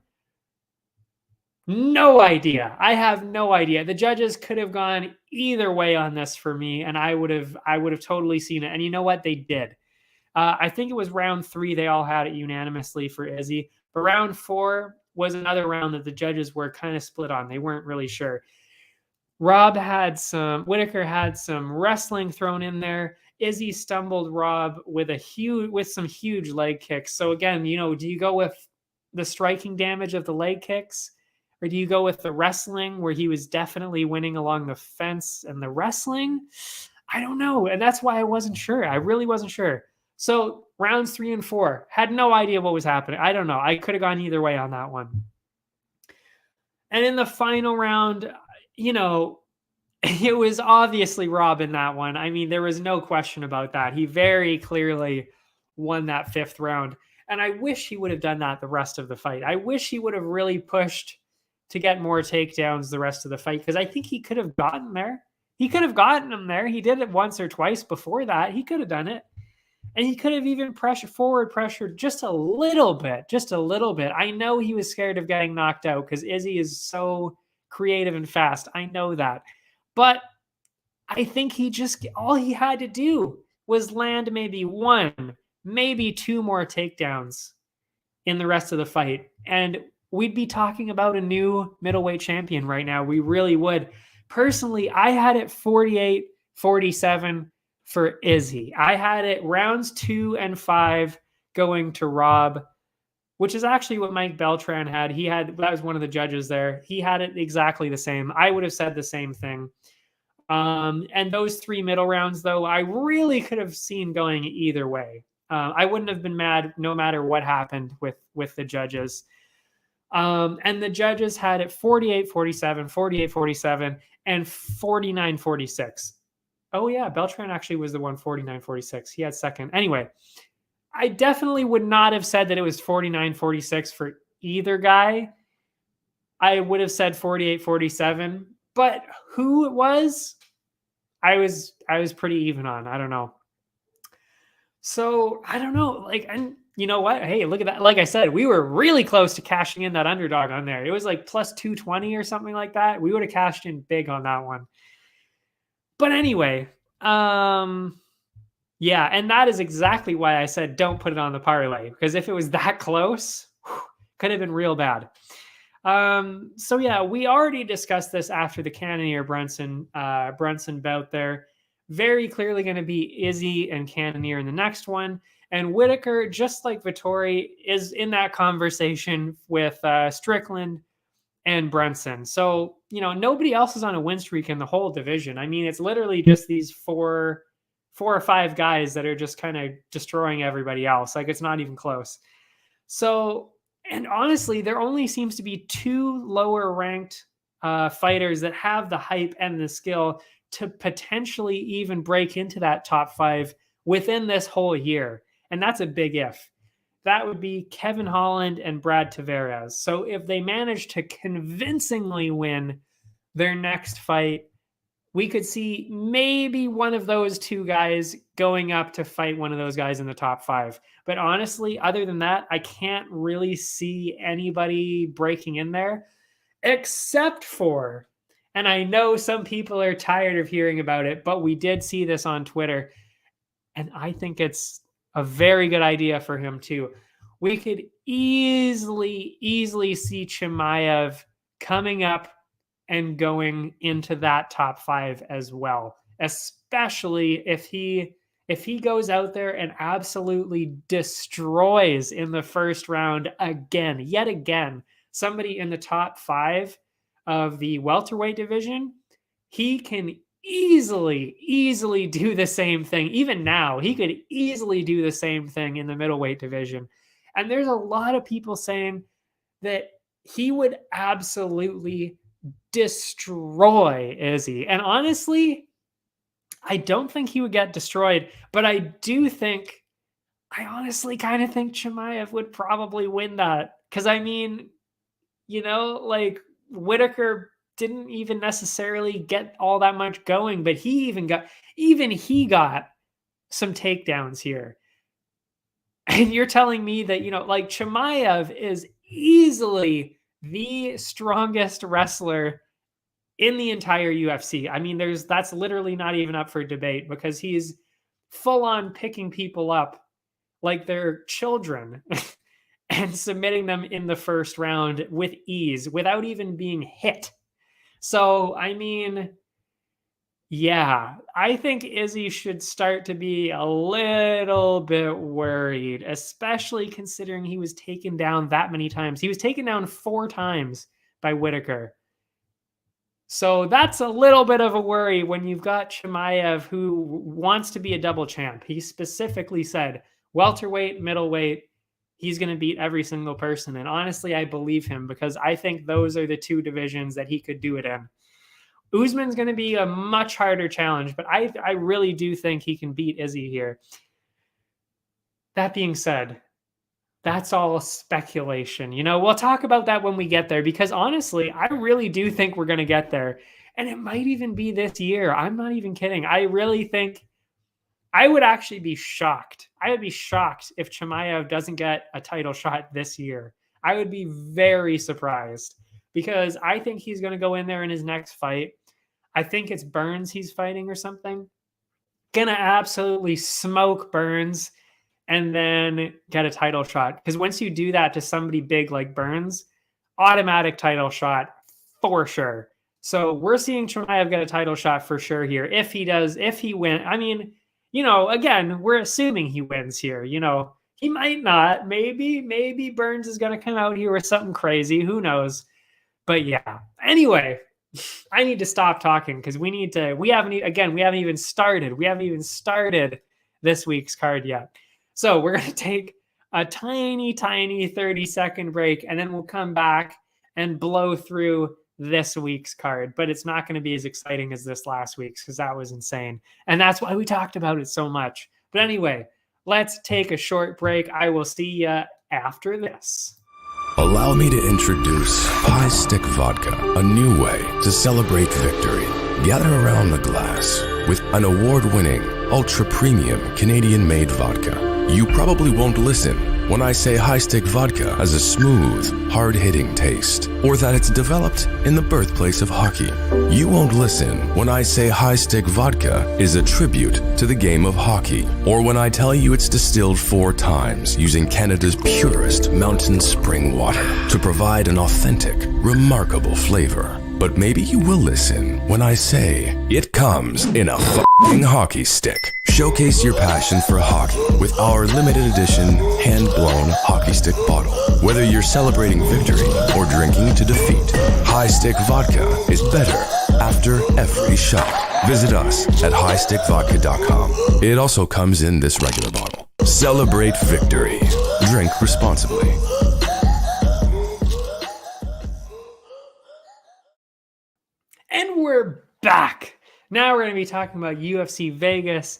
no idea. I have no idea. The judges could have gone either way on this for me, and I would have totally seen it. And you know what? They did. I think it was round 3. They all had it unanimously for Izzy. But round 4 was another round that the judges were kind of split on. They weren't really sure. Whitaker had some wrestling thrown in there. Izzy stumbled Rob with some huge leg kicks. So again, do you go with the striking damage of the leg kicks, Or do you go with the wrestling where he was definitely winning along the fence and the wrestling? I don't know. And that's why I wasn't sure. I really wasn't sure. So rounds 3 and 4, had no idea what was happening. I don't know. I could have gone either way on that one. And in the final round, you know, it was obviously Rob in that one. I mean, there was no question about that. He very clearly won that 5th round. And I wish he would have done that the rest of the fight. I wish he would have really pushed to get more takedowns the rest of the fight, because I think he could have gotten there. He could have gotten him there. He did it once or twice before that. He could have done it. And he could have even pressured just a little bit. I know he was scared of getting knocked out because Izzy is so creative and fast. I know that. But I think all he had to do was land maybe 1, maybe 2 more takedowns in the rest of the fight. And we'd be talking about a new middleweight champion right now. We really would. Personally, I had it 48-47 for Izzy. I had it rounds 2 and 5 going to Rob, which is actually what Mike Beltran had. That was one of the judges there. He had it exactly the same. I would have said the same thing. And those 3 middle rounds, though, I really could have seen going either way. I wouldn't have been mad no matter what happened with the judges. And the judges had it 48-47, 48-47, and 49-46. Oh, yeah, Beltran actually was the one 49-46. He had second. Anyway, I definitely would not have said that it was 49-46 for either guy. I would have said 48-47, but who it was, I was pretty even on. I don't know. So I don't know. And you know what? Hey, look at that. Like I said, we were really close to cashing in that underdog on there. It was like plus 220 or something like that. We would have cashed in big on that one. But anyway, yeah, and that is exactly why I said don't put it on the parlay, because if it was that close, could have been real bad. So yeah, we already discussed this after the Cannonier Brunson bout there. Very clearly going to be Izzy and Cannonier in the next one. And Whitaker, just like Vettori, is in that conversation with Strickland and Brunson. So, you know, nobody else is on a win streak in the whole division. I mean, it's literally just these four or 5 guys that are just kind of destroying everybody else. Like, it's not even close. So, and honestly, there only seems to be 2 lower ranked fighters that have the hype and the skill to potentially even break into that top 5 within this whole year. And that's a big if. That would be Kevin Holland and Brad Tavares. So if they manage to convincingly win their next fight, we could see maybe one of those 2 guys going up to fight one of those guys in the top 5. But honestly, other than that, I can't really see anybody breaking in there, except for, and I know some people are tired of hearing about it, but we did see this on Twitter, and I think it's a very good idea for him too. We could easily see Chimaev coming up and going into that top 5 as well, especially if he goes out there and absolutely destroys in the first round yet again, somebody in the top 5 of the welterweight division. He can easily do the same thing. Even now, he could easily do the same thing in the middleweight division. And there's a lot of people saying that he would absolutely destroy Izzy. And honestly, I don't think he would get destroyed, but I honestly kind of think Chimaev would probably win that. Because I mean, you know, like Whitaker didn't even necessarily get all that much going, but he got some takedowns here. And you're telling me that, you know, like Chimaev is easily the strongest wrestler in the entire UFC. I mean, that's literally not even up for debate, because he's full on picking people up like they're children and submitting them in the first round with ease without even being hit. So, I mean, yeah, I think Izzy should start to be a little bit worried, especially considering he was taken down that many times. He was taken down 4 times by Whitaker. So that's a little bit of a worry when you've got Chimaev, who wants to be a double champ. He specifically said welterweight, middleweight, he's going to beat every single person. And honestly, I believe him because I think those are the two divisions that he could do it in. Usman's going to be a much harder challenge, but I really do think he can beat Izzy here. That being said, that's all speculation. You know, we'll talk about that when we get there because honestly, I really do think we're going to get there. And it might even be this year. I'm not even kidding. I really think I would actually be shocked. I would be shocked if Chimaev doesn't get a title shot this year. I would be very surprised because I think he's going to go in there in his next fight. I think it's Burns he's fighting or something. Gonna absolutely smoke Burns and then get a title shot. Because once you do that to somebody big like Burns, automatic title shot for sure. So we're seeing Chimaev get a title shot for sure here. If he does, if he wins, I mean, you know, again, we're assuming he wins here. You know, he might not. Maybe Burns is going to come out here with something crazy. Who knows? But yeah. Anyway, I need to stop talking because we haven't even started. We haven't even started this week's card yet. So we're going to take a tiny 30-second break, and then we'll come back and blow through this week's card. But it's not going to be as exciting as this last week's because that was insane. And that's why we talked about it so much. But anyway, let's take a short break. I will see you after this. Allow me to introduce High Stick Vodka, a new way to celebrate victory. Gather around the glass with an award-winning, ultra-premium Canadian-made vodka. You probably won't listen when I say High Stick Vodka has a smooth, hard-hitting taste, or that it's developed in the birthplace of hockey. You won't listen when I say High Stick Vodka is a tribute to the game of hockey, or when I tell you it's distilled 4 times using Canada's purest mountain spring water to provide an authentic, remarkable flavor. But maybe you will listen when I say it comes in a f***ing hockey stick. Showcase your passion for hockey with our limited edition hand-blown hockey stick bottle. Whether you're celebrating victory or drinking to defeat, High Stick Vodka is better after every shot. Visit us at highstickvodka.com. It also comes in this regular bottle. Celebrate victory. Drink responsibly. And we're back. Now we're going to be talking about UFC Vegas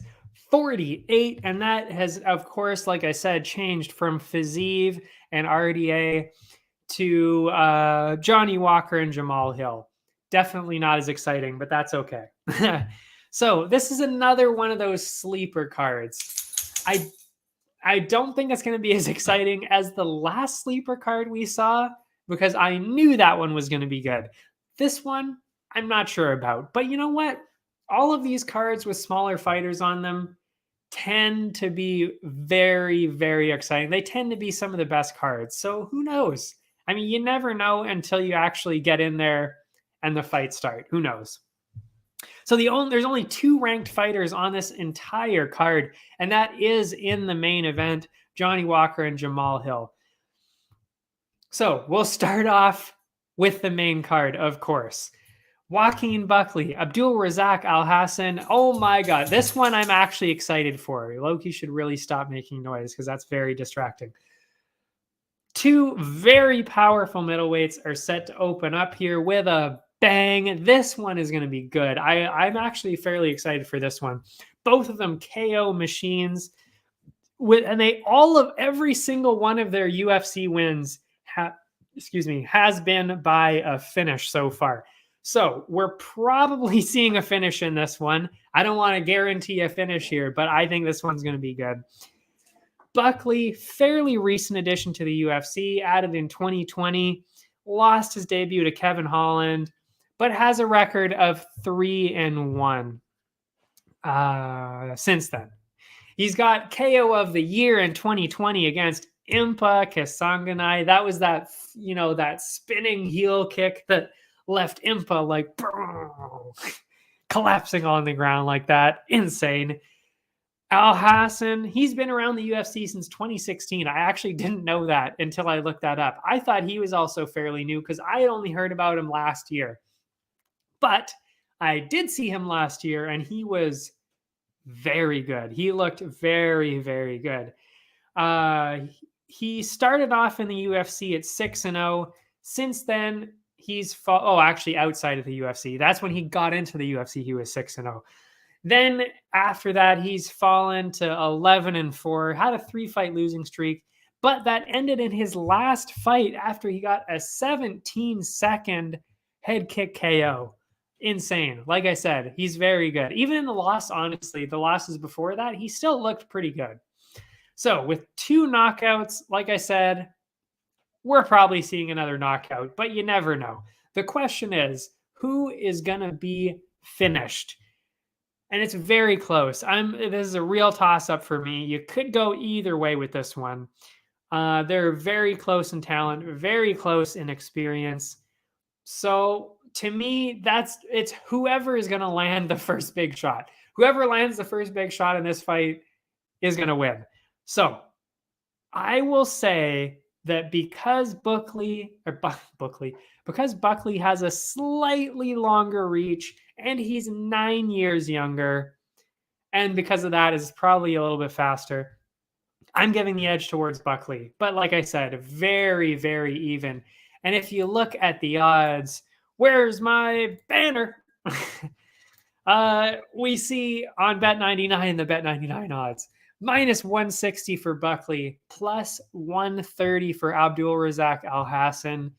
48. And that has, of course, like I said, changed from Fiziev and RDA to Johnny Walker and Jamal Hill. Definitely not as exciting, but that's okay. So this is another one of those sleeper cards. I don't think it's going to be as exciting as the last sleeper card we saw because I knew that one was going to be good. This one, I'm not sure about. But you know what? All of these cards with smaller fighters on them tend to be very, very exciting. They tend to be some of the best cards. So who knows? I mean, you never know until you actually get in there and the fight start. Who knows? So there's only 2 ranked fighters on this entire card, and that is in the main event, Johnny Walker and Jamal Hill. So we'll start off with the main card, of course. Joaquin, Buckley, Abdul, Razak, Alhassan. Oh my God. This one I'm actually excited for. Loki should really stop making noise because that's very distracting. 2 very powerful middleweights are set to open up here with a bang. This one is going to be good. I'm actually fairly excited for this one. Both of them KO machines. And every single one of their UFC wins has been by a finish so far. So we're probably seeing a finish in this one. I don't want to guarantee a finish here, but I think this one's going to be good. Buckley, fairly recent addition to the UFC, added in 2020, lost his debut to Kevin Holland, but has a record of 3-1 since then. He's got KO of the year in 2020 against Impa Kasanganay. That was that spinning heel kick that left Impa like collapsing on the ground like that. Insane. Alhassan, he's been around the UFC since 2016. I actually didn't know that until I looked that up. I thought he was also fairly new because I had only heard about him last year. But I did see him last year, and he was very good. He looked very, very good. He started off in the UFC at 6-0. Since then, actually outside of the UFC. That's when he got into the UFC. He was 6-0. Then after that, he's fallen to 11-4, had a 3-fight losing streak, but that ended in his last fight after he got a 17-second head kick KO. Insane. Like I said, he's very good. Even in the loss, honestly, the losses before that, he still looked pretty good. So with 2 knockouts, like I said, we're probably seeing another knockout, but you never know. The question is, who is going to be finished? And it's very close. This is a real toss-up for me. You could go either way with this one. They're very close in talent, very close in experience. So to me, it's whoever is going to land the first big shot. Whoever lands the first big shot in this fight is going to win. So I will say that because Buckley has a slightly longer reach and he's 9 years younger, and because of that is probably a little bit faster, I'm giving the edge towards Buckley. But like I said, very, very even. And if you look at the odds, where's my banner? We see on Bet99 the Bet99 odds. -160 for Buckley, +130 for Abdul, Razak, Alhassan.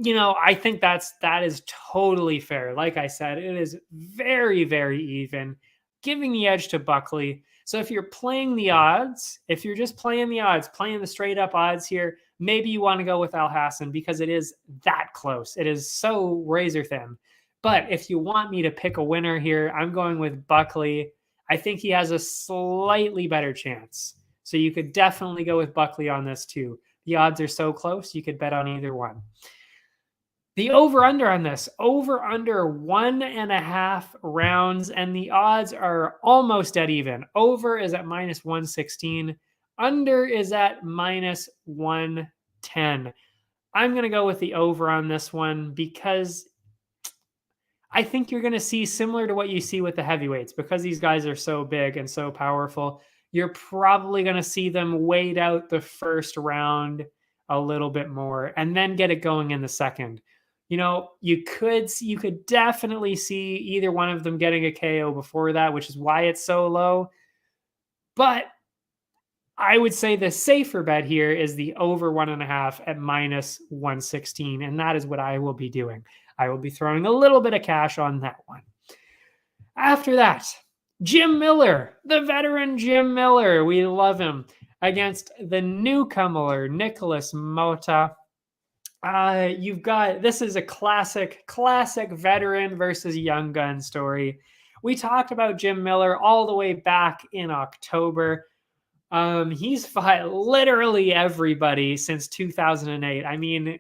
I think that is totally fair. Like I said, it is very, very even, giving the edge to Buckley. So if you're playing the odds, if you're just playing the odds, playing the straight up odds here, maybe you want to go with Alhassan because it is that close. It is so razor thin. But if you want me to pick a winner here, I'm going with Buckley. I think he has a slightly better chance. So you could definitely go with Buckley on this too. The odds are so close, you could bet on either one. The over-under on this, over-under 1.5 rounds, and the odds are almost dead even. Over is at -116. Under is at -110. I'm going to go with the over on this one because I think you're going to see similar to what you see with the heavyweights. Because these guys are so big and so powerful, you're probably going to see them wait out the first round a little bit more and then get it going in the second. You could definitely see either one of them getting a KO before that, which is why it's so low. But I would say the safer bet here is the over 1.5 at -116. And that is what I will be doing. I will be throwing a little bit of cash on that one. After that, Jim Miller, the veteran Jim Miller. We love him. Against the newcomer, Nicholas Mota. This is a classic veteran versus young gun story. We talked about Jim Miller all the way back in October. He's fought literally everybody since 2008. I mean,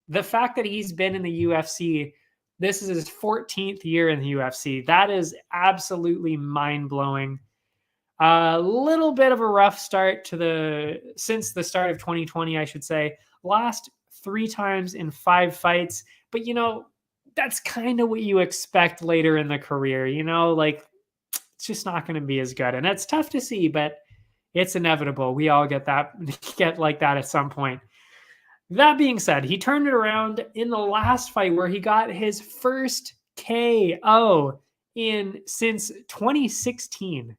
the fact that he's been in the UFC, this is his 14th year in the UFC. That is absolutely mind-blowing. A little bit of a rough start since the start of 2020, I should say. Lost 3 times in 5 fights. But, that's kind of what you expect later in the career. It's just not going to be as good. And that's tough to see, but it's inevitable. We all get like that at some point. That being said, he turned it around in the last fight where he got his first KO since 2016.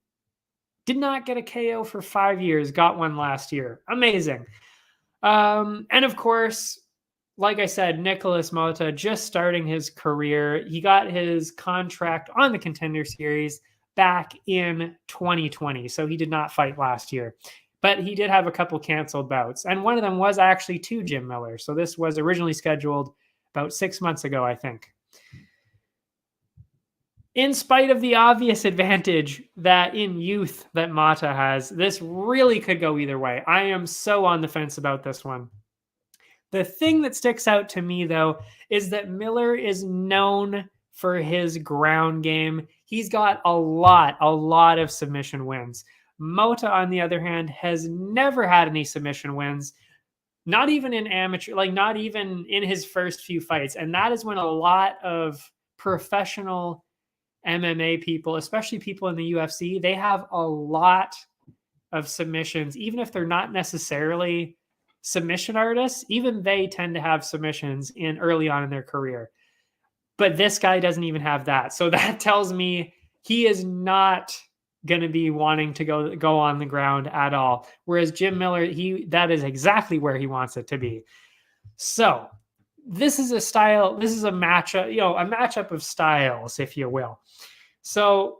Did not get a KO for 5 years. Got one last year. Amazing. And of course, like I said, Nicholas Mota just starting his career. He got his contract on the Contender Series back in 2020. So he did not fight last year. But he did have a couple canceled bouts. And one of them was actually to Jim Miller. So this was originally scheduled about 6 months ago, I think. In spite of the obvious advantage that in youth that Mata has, this really could go either way. I am so on the fence about this one. The thing that sticks out to me, though, is that Miller is known for his ground game. He's got a lot of submission wins. Mota, on the other hand, has never had any submission wins, not even in amateur, like not even in his first few fights. And that is when a lot of professional MMA people, especially people in the UFC, they have a lot of submissions, even if they're not necessarily submission artists. Even they tend to have submissions in early on in their career. But this guy doesn't even have that. So that tells me he is not going to be wanting to go on the ground at all. Whereas Jim Miller, that is exactly where he wants it to be. So this is a matchup, a matchup of styles, if you will. So,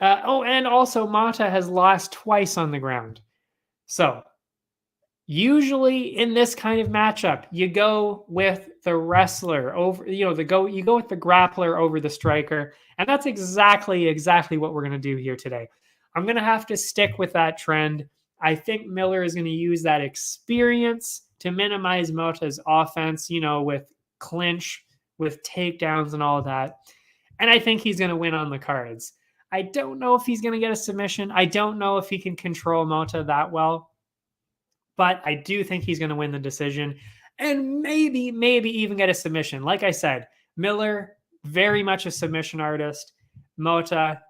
and also Mota has lost twice on the ground. So usually in this kind of matchup, you go with the wrestler over, you go with the grappler over the striker. And that's exactly what we're going to do here today. I'm going to have to stick with that trend. I think Miller is going to use that experience to minimize Mota's offense, with clinch, with takedowns and all of that. And I think he's going to win on the cards. I don't know if he's going to get a submission. I don't know if he can control Mota that well. But I do think he's going to win the decision and maybe even get a submission. Like I said, Miller, very much a submission artist. Mota,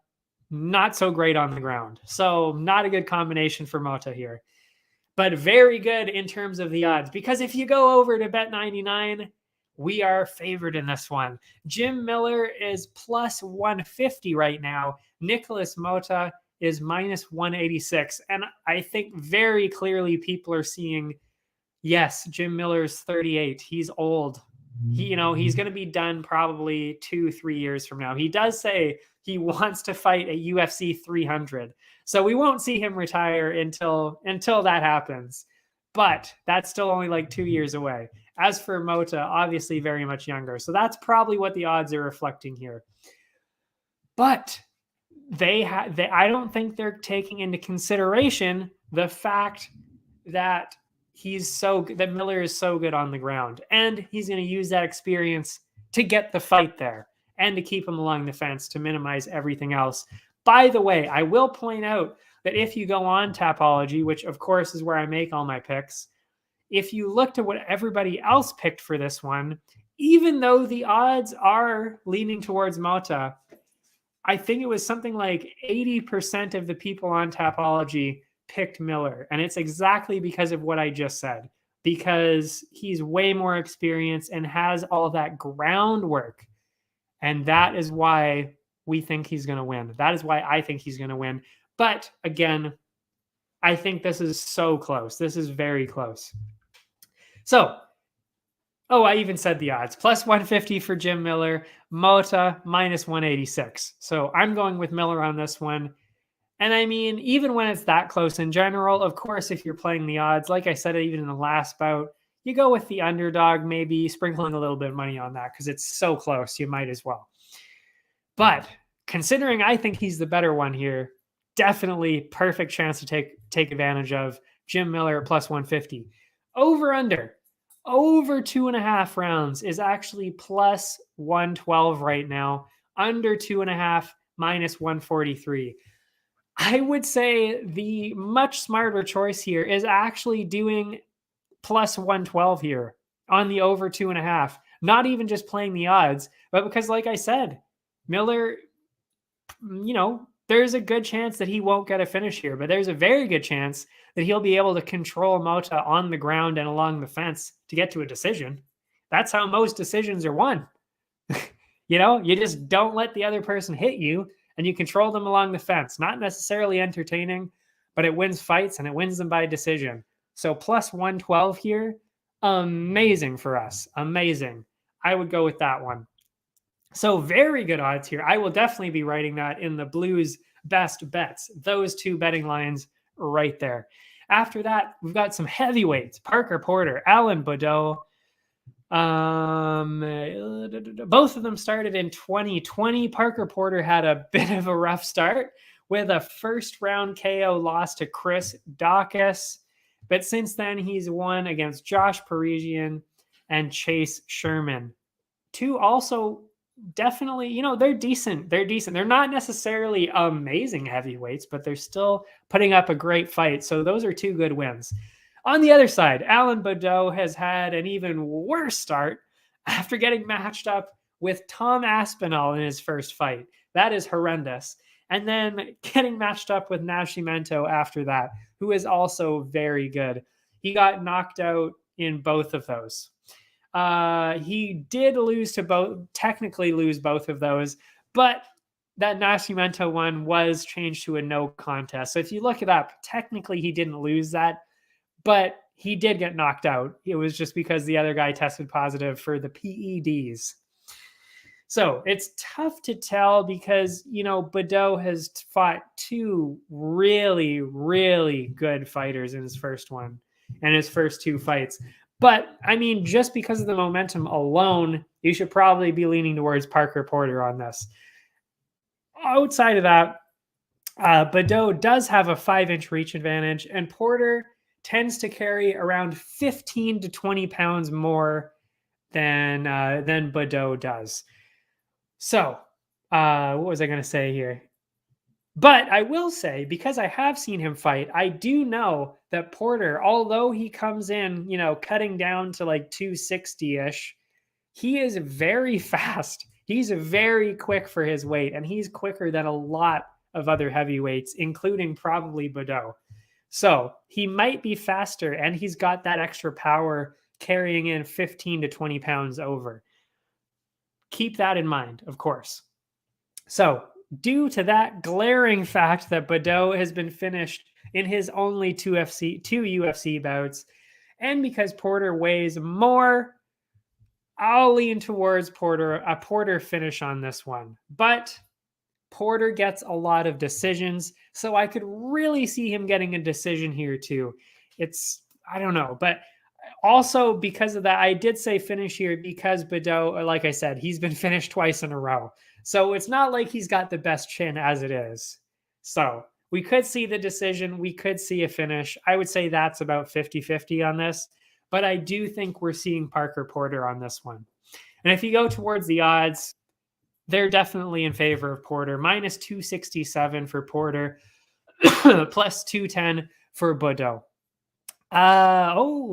not so great on the ground. So not a good combination for Mota here. But very good in terms of the odds. Because if you go over to Bet99, we are favored in this one. Jim Miller is plus 150 right now. Nicholas Mota is minus 186. And I think very clearly people are seeing, yes, Jim Miller is 38. He's old. He's going to be done probably 2-3 years from now. He does say he wants to fight at UFC 300. So we won't see him retire until that happens. But that's still only like 2 years away. As for Mota, obviously very much younger. So that's probably what the odds are reflecting here. But I don't think they're taking into consideration the fact that that Miller is so good on the ground, and he's going to use that experience to get the fight there and to keep him along the fence to minimize everything else. By the way, I will point out that if you go on Tapology, which of course is where I make all my picks, if you looked at what everybody else picked for this one, even though the odds are leaning towards Mota, I think it was something like 80% of the people on Tapology picked Miller. And it's exactly because of what I just said, because he's way more experienced and has all that groundwork. And that is why we think he's going to win. That is why I think he's going to win. But again, I think this is so close. This is very close. So, I even said the odds. Plus 150 for Jim Miller, Mota minus 186. So I'm going with Miller on this one. And I mean, even when it's that close in general, of course, if you're playing the odds, like I said, even in the last bout, you go with the underdog, maybe sprinkling a little bit of money on that because it's so close, you might as well. But considering I think he's the better one here, definitely perfect chance to take advantage of Jim Miller at plus 150. Over 2.5 rounds is actually plus 112 right now. Under 2.5, minus 143. I would say the much smarter choice here is actually doing plus 112 here on the over 2.5. Not even just playing the odds, but because, like I said, Miller, there's a good chance that he won't get a finish here, but there's a very good chance that he'll be able to control Mota on the ground and along the fence to get to a decision. That's how most decisions are won. You just don't let the other person hit you and you control them along the fence. Not necessarily entertaining, but it wins fights and it wins them by decision. So plus 112 here, amazing for us. Amazing. I would go with that one. So very good odds here. I will definitely be writing that in the Blues best bets. Those two betting lines right there. After that, we've got some heavyweights. Parker Porter, Alan Baudot. Both of them started in 2020. Parker Porter had a bit of a rough start with a first round KO loss to Chris Daukaus. But since then, he's won against Josh Parisian and Chase Sherman. Two also definitely, they're decent. They're decent. They're not necessarily amazing heavyweights, but they're still putting up a great fight. So those are two good wins. On the other side, Alan Baudot has had an even worse start after getting matched up with Tom Aspinall in his first fight. That is horrendous. And then getting matched up with Nascimento after that, who is also very good. He got knocked out in both of those. He did technically lose both of those, but that Nascimento one was changed to a no contest. So if you look it up, technically he didn't lose that, but he did get knocked out. It was just because the other guy tested positive for the PEDs. So it's tough to tell because, Baudot has fought two really, really good fighters in his first one and his first two fights. But, just because of the momentum alone, you should probably be leaning towards Parker Porter on this. Outside of that, Baudot does have a 5-inch reach advantage, and Porter tends to carry around 15 to 20 pounds more than Baudot does. So, what was I going to say here? But I will say, because I have seen him fight, I do know that Porter, although he comes in, cutting down to like 260-ish, he is very fast. He's very quick for his weight, and he's quicker than a lot of other heavyweights, including probably Baudot. So he might be faster, and he's got that extra power carrying in 15 to 20 pounds over. Keep that in mind, of course. So, due to that glaring fact that Baudot has been finished in his only two UFC bouts, and because Porter weighs more, I'll lean towards a Porter finish on this one. But Porter gets a lot of decisions, so I could really see him getting a decision here too. I don't know, but also because of that, I did say finish here because Baudot, like I said, he's been finished twice in a row. So it's not like he's got the best chin as it is. So we could see the decision. We could see a finish. I would say that's about 50-50 on this. But I do think we're seeing Parker Porter on this one. And if you go towards the odds, they're definitely in favor of Porter. Minus 267 for Porter, plus 210 for Baudot.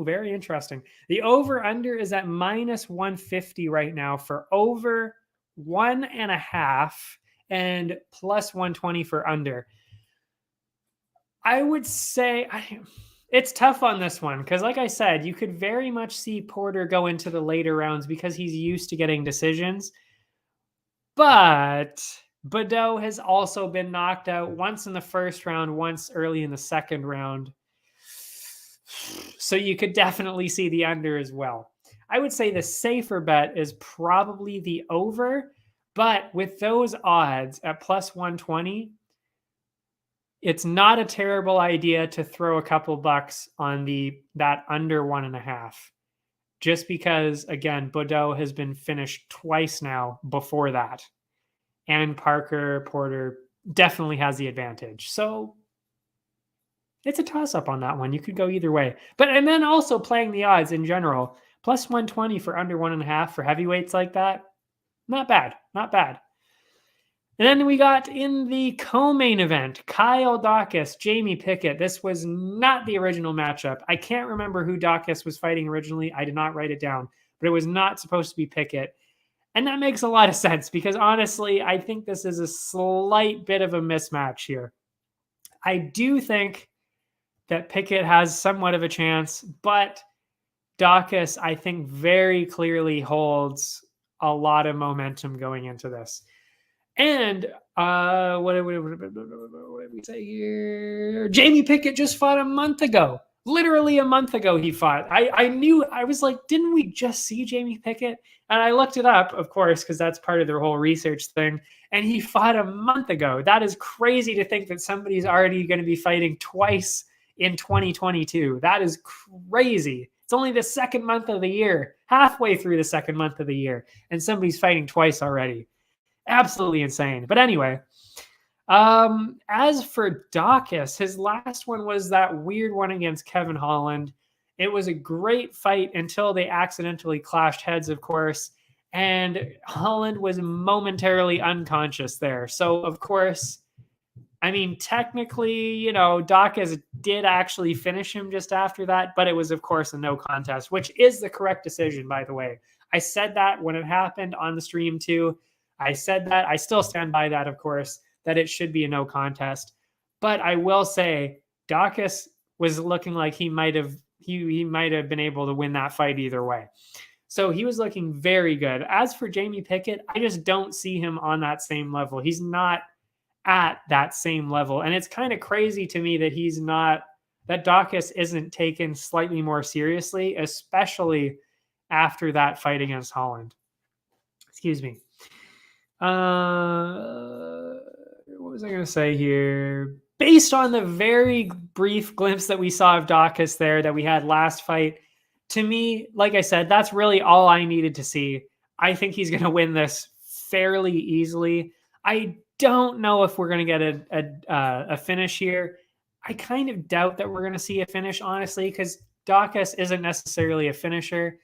Very interesting. The over-under is at minus 150 right now for over 1.5 and plus 120 for under. I would say it's tough on this one because, like I said, you could very much see Porter go into the later rounds because he's used to getting decisions. But Baudot has also been knocked out once in the first round, once early in the second round. So you could definitely see the under as well. I would say the safer bet is probably the over, but with those odds at plus 120, it's not a terrible idea to throw a couple bucks on that under 1.5. Just because, again, Baudot has been finished twice now before that. And Parker Porter definitely has the advantage. So it's a toss-up on that one. You could go either way. And then also playing the odds in general, plus 120 for under 1.5 for heavyweights like that. Not bad. Not bad. And then we got in the co-main event, Kyle Daukaus, Jamie Pickett. This was not the original matchup. I can't remember who Daukaus was fighting originally. I did not write it down, but it was not supposed to be Pickett. And that makes a lot of sense because honestly, I think this is a slight bit of a mismatch here. I do think that Pickett has somewhat of a chance, but Daukaus, I think, very clearly holds a lot of momentum going into this. And what did we say here? Jamie Pickett just fought a month ago. Literally a month ago he fought. I knew, I was like, didn't we just see Jamie Pickett? And I looked it up, of course, because that's part of their whole research thing. And he fought a month ago. That is crazy to think that somebody's already going to be fighting twice in 2022. That is crazy. It's only the second month of the year, halfway through the second month of the year, and somebody's fighting twice already. Absolutely insane. But anyway, as for Daukaus, his last one was that weird one against Kevin Holland. It was a great fight until they accidentally clashed heads, of course. and Holland was momentarily unconscious there. So, of course, I mean, technically, you know, Daukaus did actually finish him just after that, but it was, of course, a no contest, which is the correct decision, by the way. I said that when it happened on the stream, too. I said that. I still stand by that, of course, that it should be a no contest. But I will say, Daukaus was looking like he might have been able to win that fight either way. So he was looking very good. As for Jamie Pickett, I just don't see him on that same level. He's not at that same level. And it's kind of crazy to me that that Daukaus isn't taken slightly more seriously, especially after that fight against Holland. Excuse me. What was I going to say here? Based on the very brief glimpse that we saw of Daukaus there that we had last fight, to me, like I said, that's really all I needed to see. I think he's going to win this fairly easily. I don't know if we're going to get a finish here. I kind of doubt that we're going to see a finish, honestly, because Daukaus isn't necessarily a finisher,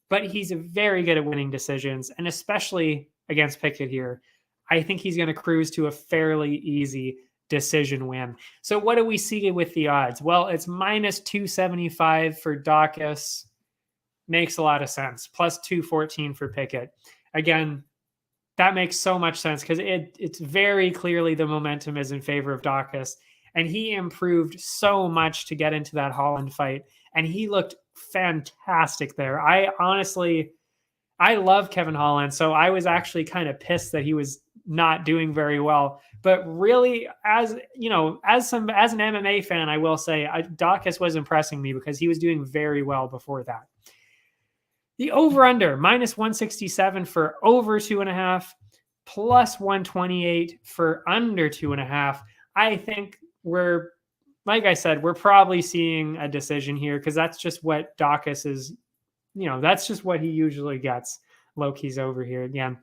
but he's very good at winning decisions, and especially against Pickett here, I think he's going to cruise to a fairly easy decision win. So what do we see with the odds? Well, it's minus 275 for Daukaus. Makes a lot of sense. Plus 214 for Pickett. Again, that makes so much sense because it's very clearly the momentum is in favor of Daukaus. And he improved so much to get into that Holland fight. And he looked fantastic there. I love Kevin Holland. So I was actually kind of pissed that he was not doing very well. But really, as an MMA fan, I will say Daukaus was impressing me because he was doing very well before that. The over-under, minus 167 for over 2.5, plus 128 for under 2.5. I think like I said, we're probably seeing a decision here because that's just what Daukaus is, that's just what he usually gets. Loki's over here again.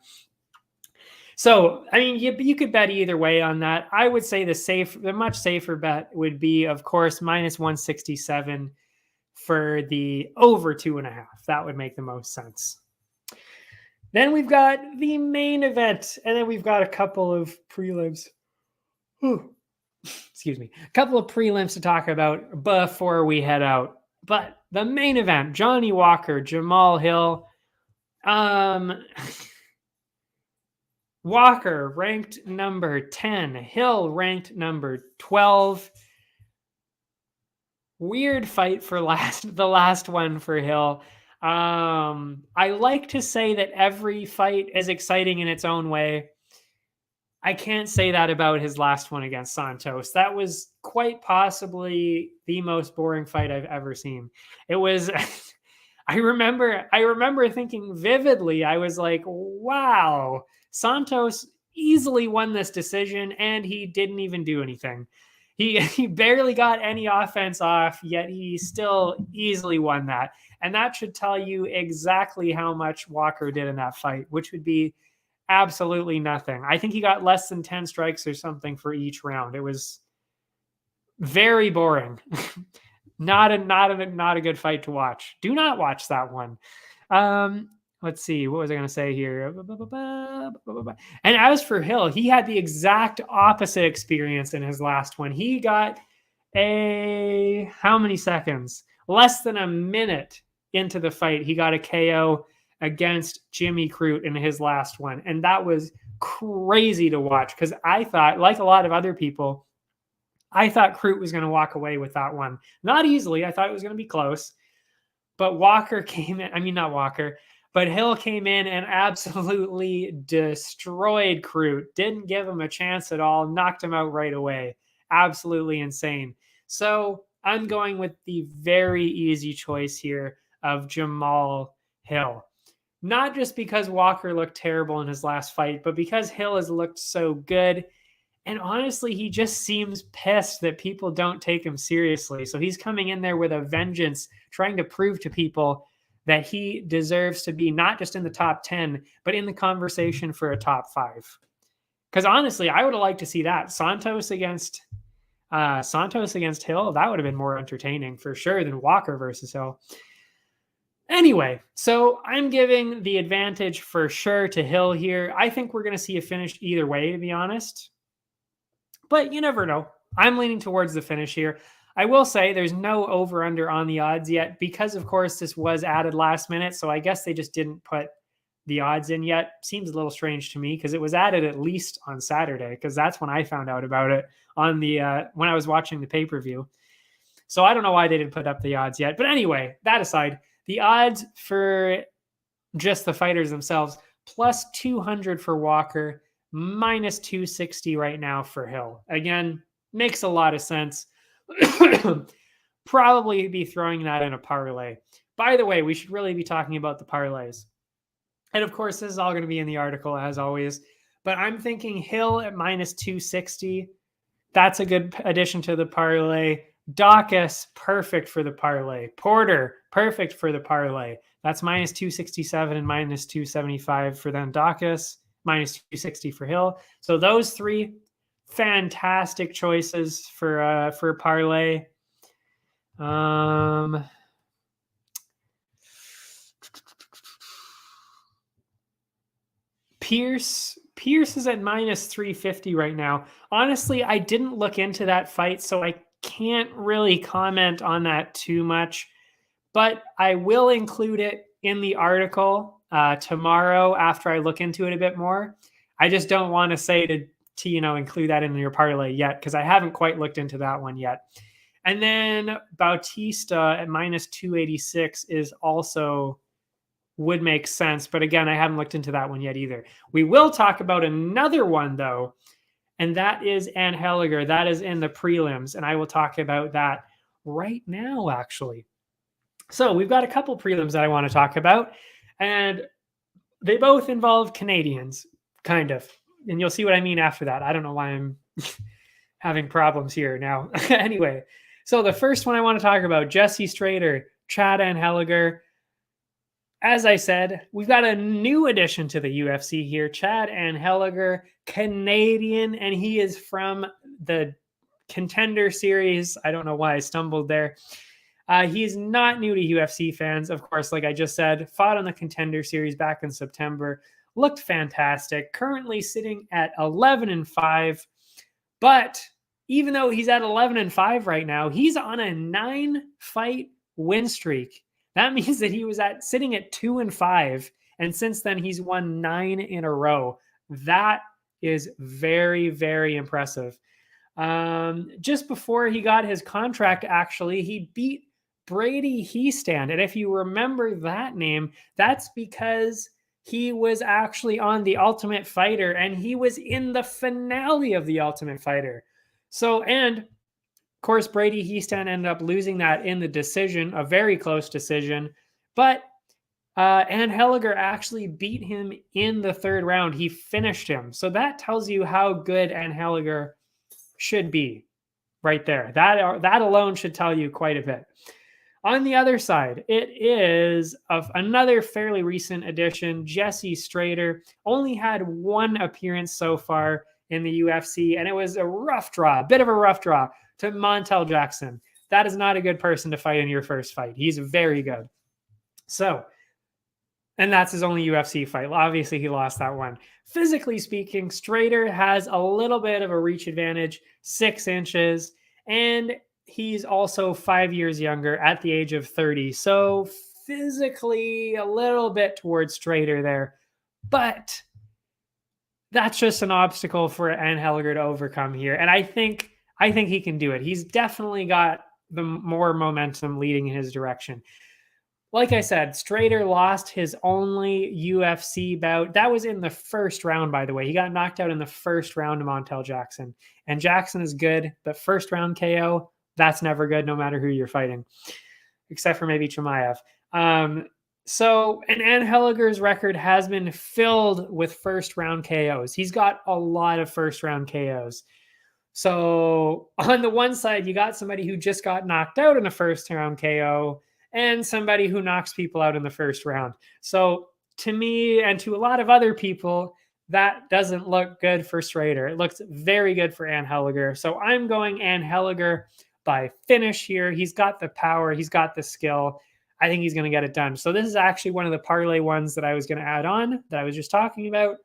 So, I mean, you could bet either way on that. I would say the much safer bet would be, of course, minus 167 for the over 2.5. That would make the most sense. Then we've got the main event, and then we've got a couple of prelims. Excuse me. A couple of prelims to talk about before we head out. But the main event, Johnny Walker, Jamal Hill. Walker ranked number 10. Hill ranked number 12. Weird fight for the last one for Hill. I like to say that every fight is exciting in its own way. I can't say that about his last one against Santos. That was quite possibly the most boring fight I've ever seen. It was, I remember thinking vividly, I was like, wow, Santos easily won this decision and he didn't even do anything. He barely got any offense off, yet he still easily won that. And that should tell you exactly how much Walker did in that fight, which would be absolutely nothing. I think he got less than 10 strikes or something for each round. It was very boring. Not a good fight to watch. Do not watch that one. Let's see. What was I going to say here? And as for Hill, he had the exact opposite experience in his last one. He got how many seconds? Less than a minute into the fight, he got a KO against Jimmy Crute in his last one. And that was crazy to watch because I thought, like a lot of other people, I thought Crute was going to walk away with that one. Not easily. I thought it was going to be close. But Walker came in. Not Walker. But Hill came in and absolutely destroyed Crute. Didn't give him a chance at all. Knocked him out right away. Absolutely insane. So I'm going with the very easy choice here of Jamal Hill. Not just because Walker looked terrible in his last fight, but because Hill has looked so good. And honestly, he just seems pissed that people don't take him seriously. So he's coming in there with a vengeance, trying to prove to people that he deserves to be not just in the top 10, but in the conversation for a top 5. Because honestly, I would have liked to see that. Santos against Hill, that would have been more entertaining for sure than Walker versus Hill. Anyway, so I'm giving the advantage for sure to Hill here. I think we're going to see a finish either way, to be honest. But you never know. I'm leaning towards the finish here. I will say there's no over-under on the odds yet because, of course, this was added last minute. So I guess they just didn't put the odds in yet. Seems a little strange to me because it was added at least on Saturday, because that's when I found out about it on the when I was watching the pay-per-view. So I don't know why they didn't put up the odds yet. But anyway, that aside, the odds for just the fighters themselves, plus 200 for Walker, minus 260 right now for Hill. Again, makes a lot of sense. Probably be throwing that in a parlay. By the way, we should really be talking about the parlays. And of course, this is all going to be in the article as always. But I'm thinking Hill at minus 260. That's a good addition to the parlay. Daukaus, perfect for the parlay. Porter, perfect for the parlay. That's minus 267 and minus 275 for them. Daukaus, minus 260 for Hill. So those three fantastic choices for parlay. Pierce is at minus 350 right now. Honestly, I didn't look into that fight, so I can't really comment on that too much, but I will include it in the article tomorrow after I look into it a bit more. I just don't want to say to include that in your parlay yet, because I haven't quite looked into that one yet. And then Bautista at minus 286 is also would make sense. But again, I haven't looked into that one yet either. We will talk about another one though, and that is Anheliger. That is in the prelims, and I will talk about that right now, actually. So we've got a couple prelims that I want to talk about, and they both involve Canadians, kind of. And you'll see what I mean after that. I don't know why I'm having problems here now. Anyway, so the first one I want to talk about, Jesse Straiter, Chad Anheliger. As I said, we've got a new addition to the UFC here, Chad Anheliger, Canadian, and he is from the Contender Series. I don't know why I stumbled there. He's not new to UFC fans, of course, like I just said. Fought on the Contender Series back in September. Looked fantastic. Currently sitting at 11-5. But even though he's at 11-5 right now, he's on a 9-fight win streak. That means that he was sitting at 2-5, and since then he's won 9 in a row. That is very, very impressive. Just before he got his contract, actually, he beat Brady Hiestand, and if you remember that name, that's because he was actually on The Ultimate Fighter, and he was in the finale of The Ultimate Fighter. So, and of course, Brady Hiestand ended up losing that in the decision, a very close decision. But Anheliger actually beat him in the third round. He finished him. So that tells you how good Anheliger should be right there. That alone should tell you quite a bit. On the other side, it is of another fairly recent addition, Jesse Straiter. Only had one appearance so far in the UFC, and it was a rough draw, a bit of a rough draw, to Montel Jackson. That is not a good person to fight in your first fight. He's very good. So, and that's his only UFC fight. Obviously, he lost that one. Physically speaking, Straiter has a little bit of a reach advantage, 6 inches, and he's also 5 years younger at the age of 30. So physically a little bit towards Straiter there, but that's just an obstacle for Anheliger to overcome here. And I think he can do it. He's definitely got the more momentum leading in his direction. Like I said, Straiter lost his only UFC bout. That was in the first round, by the way. He got knocked out in the first round to Montel Jackson. And Jackson is good, but first round KO, that's never good no matter who you're fighting, except for maybe Chimaev. So, and Anheliger's record has been filled with first round KOs. He's got a lot of first round KOs. So on the one side, you got somebody who just got knocked out in a first round KO and somebody who knocks people out in the first round. So to me and to a lot of other people, that doesn't look good for Straiter. It looks very good for Anheliger. So I'm going Anheliger by finish here. He's got the power. He's got the skill. I think he's going to get it done. So this is actually one of the parlay ones that I was going to add on that I was just talking about.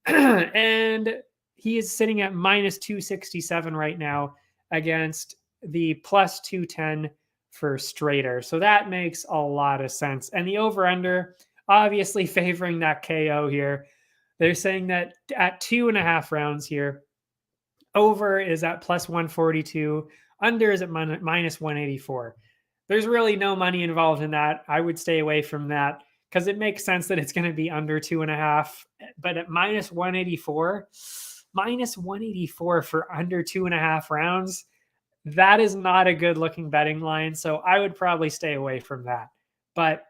And he is sitting at minus 267 right now against the plus 210 for Straiter. So that makes a lot of sense. And the over-under, obviously favoring that KO here. They're saying that at 2.5 rounds here, over is at plus 142, under is at minus 184. There's really no money involved in that. I would stay away from that because it makes sense that it's going to be under 2.5, but at minus 184 for under 2.5 rounds, that is not a good looking betting line. So I would probably stay away from that. But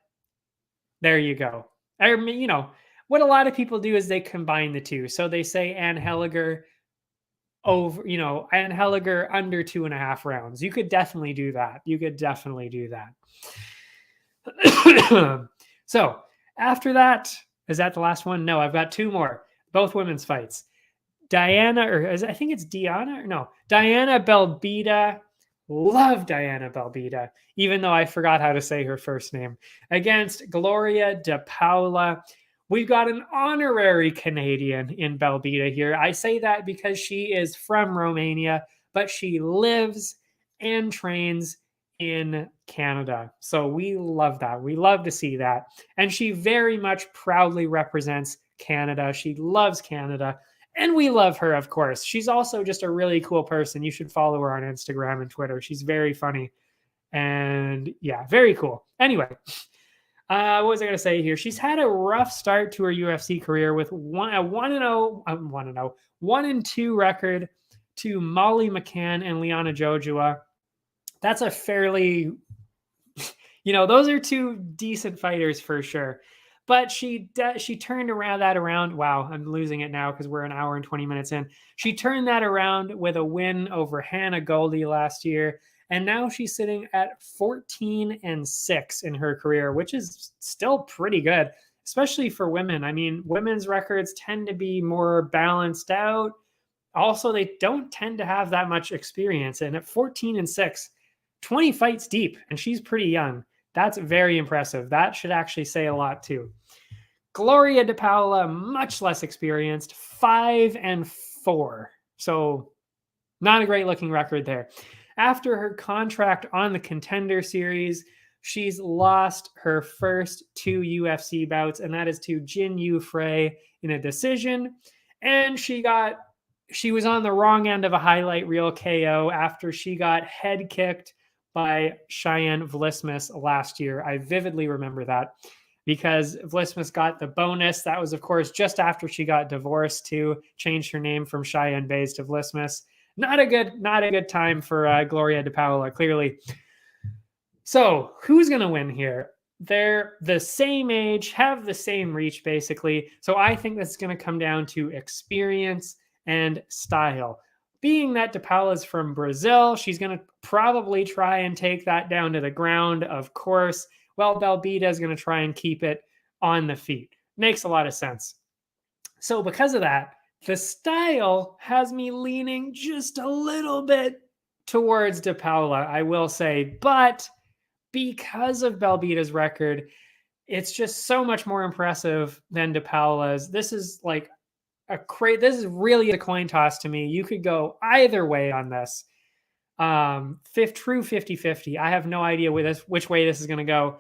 there you go. I mean, you know, what a lot of people do is they combine the two. So they say Ann Helliger over, you know, Ann Helliger under 2.5 rounds. You could definitely do that. So after that, is that the last one? No, I've got two more, both women's fights. Diana Belbita. Love Diana Belbita, even though I forgot how to say her first name, against Gloria De Paula. We've got an honorary Canadian in Belbita here. I say that because she is from Romania, but she lives and trains in Canada. So we love that. We love to see that. And she very much proudly represents Canada. She loves Canada. And we love her, of course. She's also just a really cool person. You should follow her on Instagram and Twitter. She's very funny. And yeah, very cool. Anyway, what was I going to say here? She's had a rough start to her UFC career with 1-2 record to Molly McCann and Liana Jojua. That's a fairly, you know, those are two decent fighters for sure. But she turned that around. Wow, I'm losing it now because we're an hour and 20 minutes in. She turned that around with a win over Hannah Goldie last year. And now she's sitting at 14-6 in her career, which is still pretty good, especially for women. I mean, women's records tend to be more balanced out. Also, they don't tend to have that much experience. And at 14-6, 20 fights deep, and she's pretty young. That's very impressive. That should actually say a lot too. Gloria De Paula, much less experienced, 5-4. So not a great looking record there. After her contract on the Contender Series, she's lost her first 2 UFC bouts, and that is to Jin Yu Frey in a decision. And she was on the wrong end of a highlight reel KO after she got head kicked by Cheyenne Vlismas last year. I vividly remember that because Vlismas got the bonus. That was, of course, just after she got divorced too, changed her name from Cheyenne Bays to Vlismas. Not a good time for Gloria De Paula, clearly. So who's going to win here? They're the same age, have the same reach, basically. So I think that's going to come down to experience and style. Being that De Paula's from Brazil, she's going to probably try and take that down to the ground, of course. Well, Belbita is going to try and keep it on the feet. Makes a lot of sense. So because of that, the style has me leaning just a little bit towards De Paula, I will say. But because of Belbita's record, it's just so much more impressive than De Paula's. This is like this is really a coin toss to me. You could go either way on this. True 50-50. I have no idea which way this is going to go.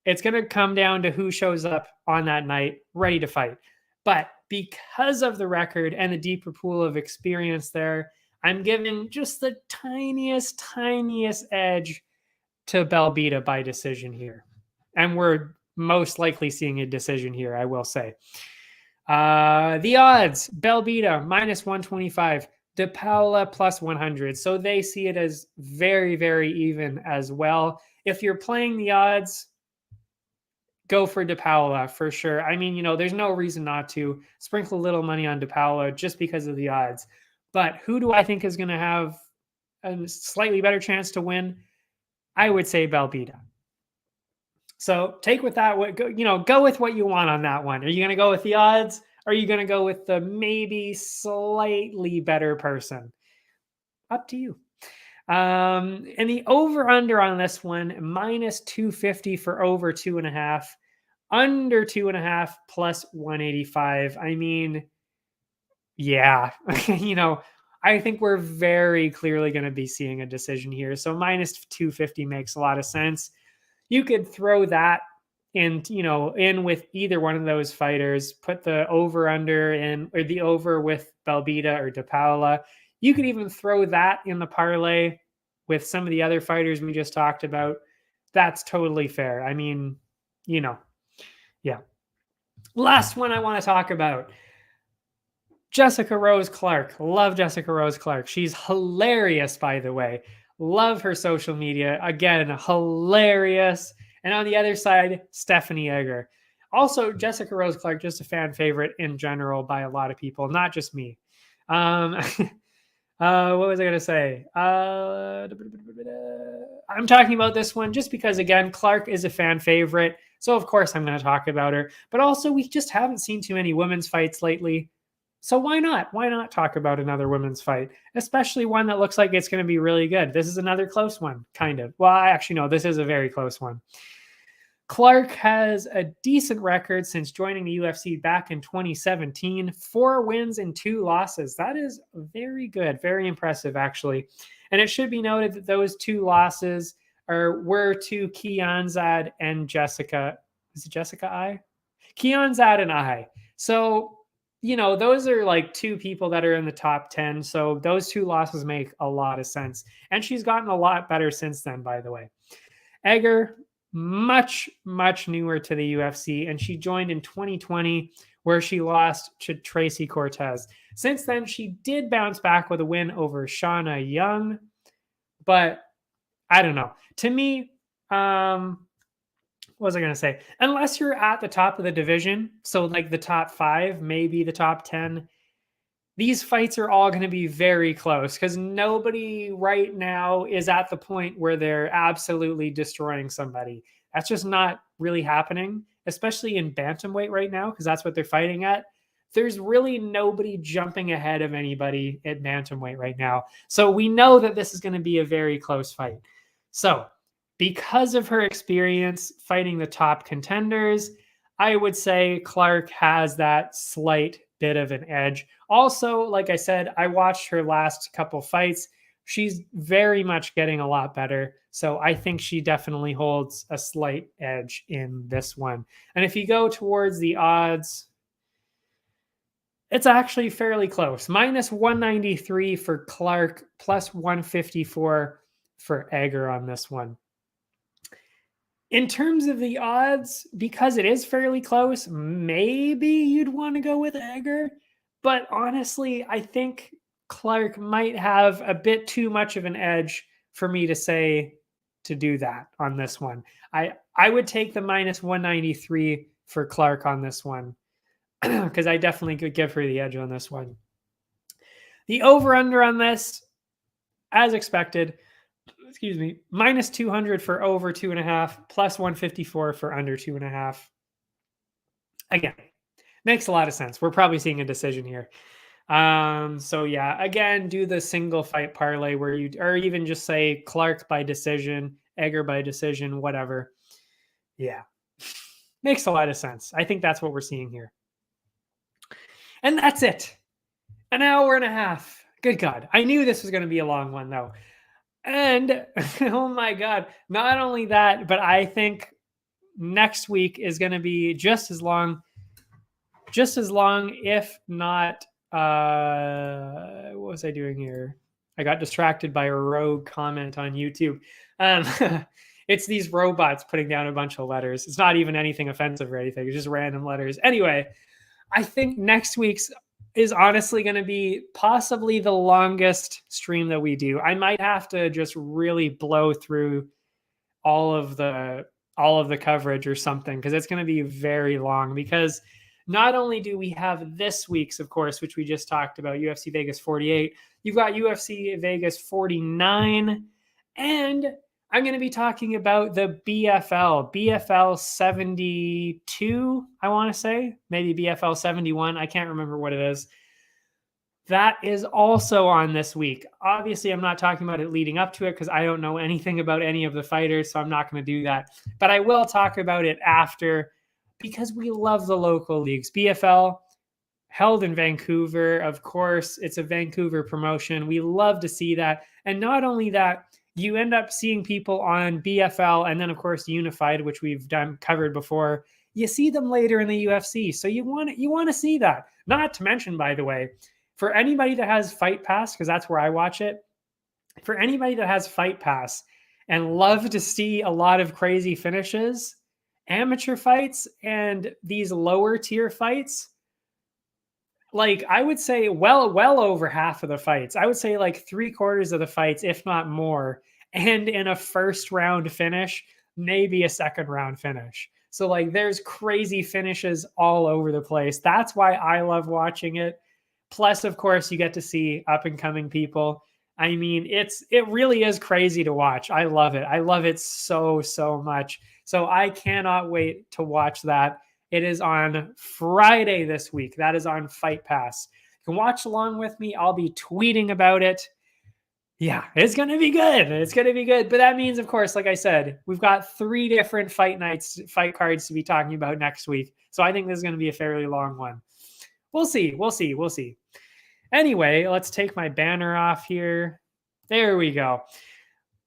It's going to come down to who shows up on that night ready to fight. But because of the record and the deeper pool of experience there, I'm giving just the tiniest edge to Belbita by decision here. And we're most likely seeing a decision here, I will say. The odds, Belbita minus 125, De Paula plus 100. So they see it as very, very even as well. If you're playing the odds, go for De Paula for sure. I mean, there's no reason not to sprinkle a little money on De Paula just because of the odds. But who do I think is going to have a slightly better chance to win? I would say Belbita. So take with that, go with what you want on that one. Are you going to go with the odds? Or are you going to go with the maybe slightly better person? Up to you. And the over-under on this one, minus 250 for over 2.5, under 2.5 plus 185. I mean, yeah, I think we're very clearly going to be seeing a decision here. So minus 250 makes a lot of sense. You could throw that in with either one of those fighters, put the over under in, or the over with Belbita or De Paula. You could even throw that in the parlay with some of the other fighters we just talked about. That's totally fair. I mean, yeah. Last one I want to talk about. Jessica Rose Clark. Love Jessica Rose Clark. She's hilarious, by the way. Love her social media. Again, hilarious. And on the other side, Stephanie Egger. Also, Jessica Rose Clark, just a fan favorite in general by a lot of people, not just me. What was I going to say? I'm talking about this one just because, again, Clark is a fan favorite. So, of course, I'm going to talk about her. But also, we just haven't seen too many women's fights lately. So why not? Why not talk about another women's fight, especially one that looks like it's going to be really good? This is another close one, kind of. Well, actually, no, this is a very close one. Clark has a decent record since joining the UFC back in 2017. 4 wins and 2 losses. That is very good. Very impressive, actually. And it should be noted that those 2 losses were to Kianzad and Jessica. Is it Jessica I? Kianzad and I. So, those are like 2 people that are in the top 10. So those 2 losses make a lot of sense. And she's gotten a lot better since then, by the way. Egger, much, much newer to the UFC. And she joined in 2020, where she lost to Tracy Cortez. Since then, she did bounce back with a win over Shauna Young. But I don't know. To me, what was I going to say? Unless you're at the top of the division, so like the top 5, maybe the top 10, these fights are all going to be very close because nobody right now is at the point where they're absolutely destroying somebody. That's just not really happening, especially in bantamweight right now, because that's what they're fighting at. There's really nobody jumping ahead of anybody at bantamweight right now. So we know that this is going to be a very close fight. So because of her experience fighting the top contenders, I would say Clark has that slight bit of an edge. Also, like I said, I watched her last couple fights. She's very much getting a lot better. So I think she definitely holds a slight edge in this one. And if you go towards the odds, it's actually fairly close. Minus 193 for Clark, plus 154 for Egger on this one. In terms of the odds, because it is fairly close, maybe you'd want to go with Egger. But honestly, I think Clark might have a bit too much of an edge for me to say to do that on this one. I would take the minus 193 for Clark on this one because I definitely could give her the edge on this one. The over-under on this, as expected, minus 200 for over 2.5, plus 154 for under 2.5. Again, makes a lot of sense. We're probably seeing a decision here. So yeah, again, do the single fight parlay where or even just say Clark by decision, Egger by decision, whatever. Yeah, makes a lot of sense. I think that's what we're seeing here. And that's it. An hour and a half. Good God. I knew this was going to be a long one though. And oh my God, not only that, but I think next week is going to be just as long, if not, what was I doing here? I got distracted by a rogue comment on YouTube. It's these robots putting down a bunch of letters. It's not even anything offensive or anything. It's just random letters. Anyway, I think next week's is honestly going to be possibly the longest stream that we do. I might have to just really blow through all of the coverage or something, because it's going to be very long, because not only do we have this week's, of course, which we just talked about, UFC Vegas 48, you've got UFC Vegas 49, and I'm going to be talking about the BFL 72, I want to say, maybe BFL 71. I can't remember what it is. That is also on this week. Obviously, I'm not talking about it leading up to it because I don't know anything about any of the fighters, so I'm not going to do that. But I will talk about it after because we love the local leagues. BFL held in Vancouver. Of course, it's a Vancouver promotion. We love to see that. And not only that, you end up seeing people on BFL and then, of course, Unified, which we've covered before. You see them later in the UFC. So you want to see that. Not to mention, by the way, for anybody that has Fight Pass, because that's where I watch it, for anybody that has Fight Pass and love to see a lot of crazy finishes, amateur fights and these lower tier fights, like I would say well over half of the fights, I would say like 3/4 of the fights, if not more, and in a first round finish, maybe a second round finish. So like there's crazy finishes all over the place. That's why I love watching it. Plus, of course, you get to see up and coming people. I mean, it really is crazy to watch. I love it. I love it so much. So I cannot wait to watch that. It is on Friday this week. That is on Fight Pass. You can watch along with me. I'll be tweeting about it. Yeah, it's going to be good. It's going to be good. But that means, of course, like I said, we've got 3 different fight cards to be talking about next week. So I think this is going to be a fairly long one. We'll see. Anyway, let's take my banner off here. There we go.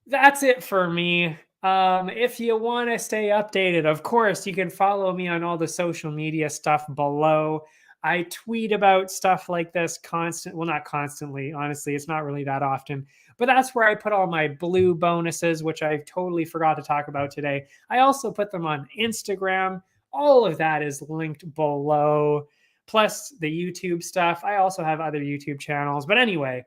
That's it for me. If you want to stay updated, of course, you can follow me on all the social media stuff below. I tweet about stuff like this not constantly, honestly, it's not really that often, but that's where I put all my BLÜ bonuses, which I totally forgot to talk about today. I also put them on Instagram. All of that is linked below. Plus the YouTube stuff. I also have other YouTube channels. But anyway,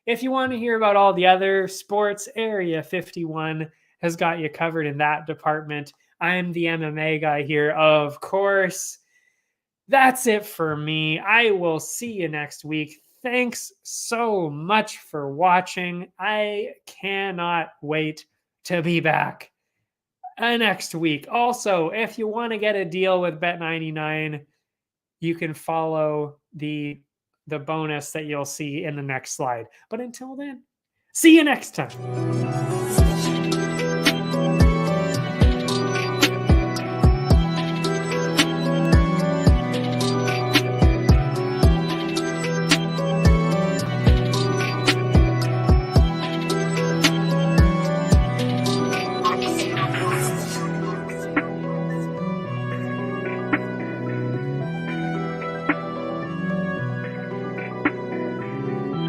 if you want to hear about all the other sports, Area 51 has got you covered in that department. I'm the MMA guy here, of course. That's it for me. I will see you next week. Thanks so much for watching. I cannot wait to be back next week. Also, if you want to get a deal with Bet99, you can follow the bonus that you'll see in the next slide. But until then, see you next time.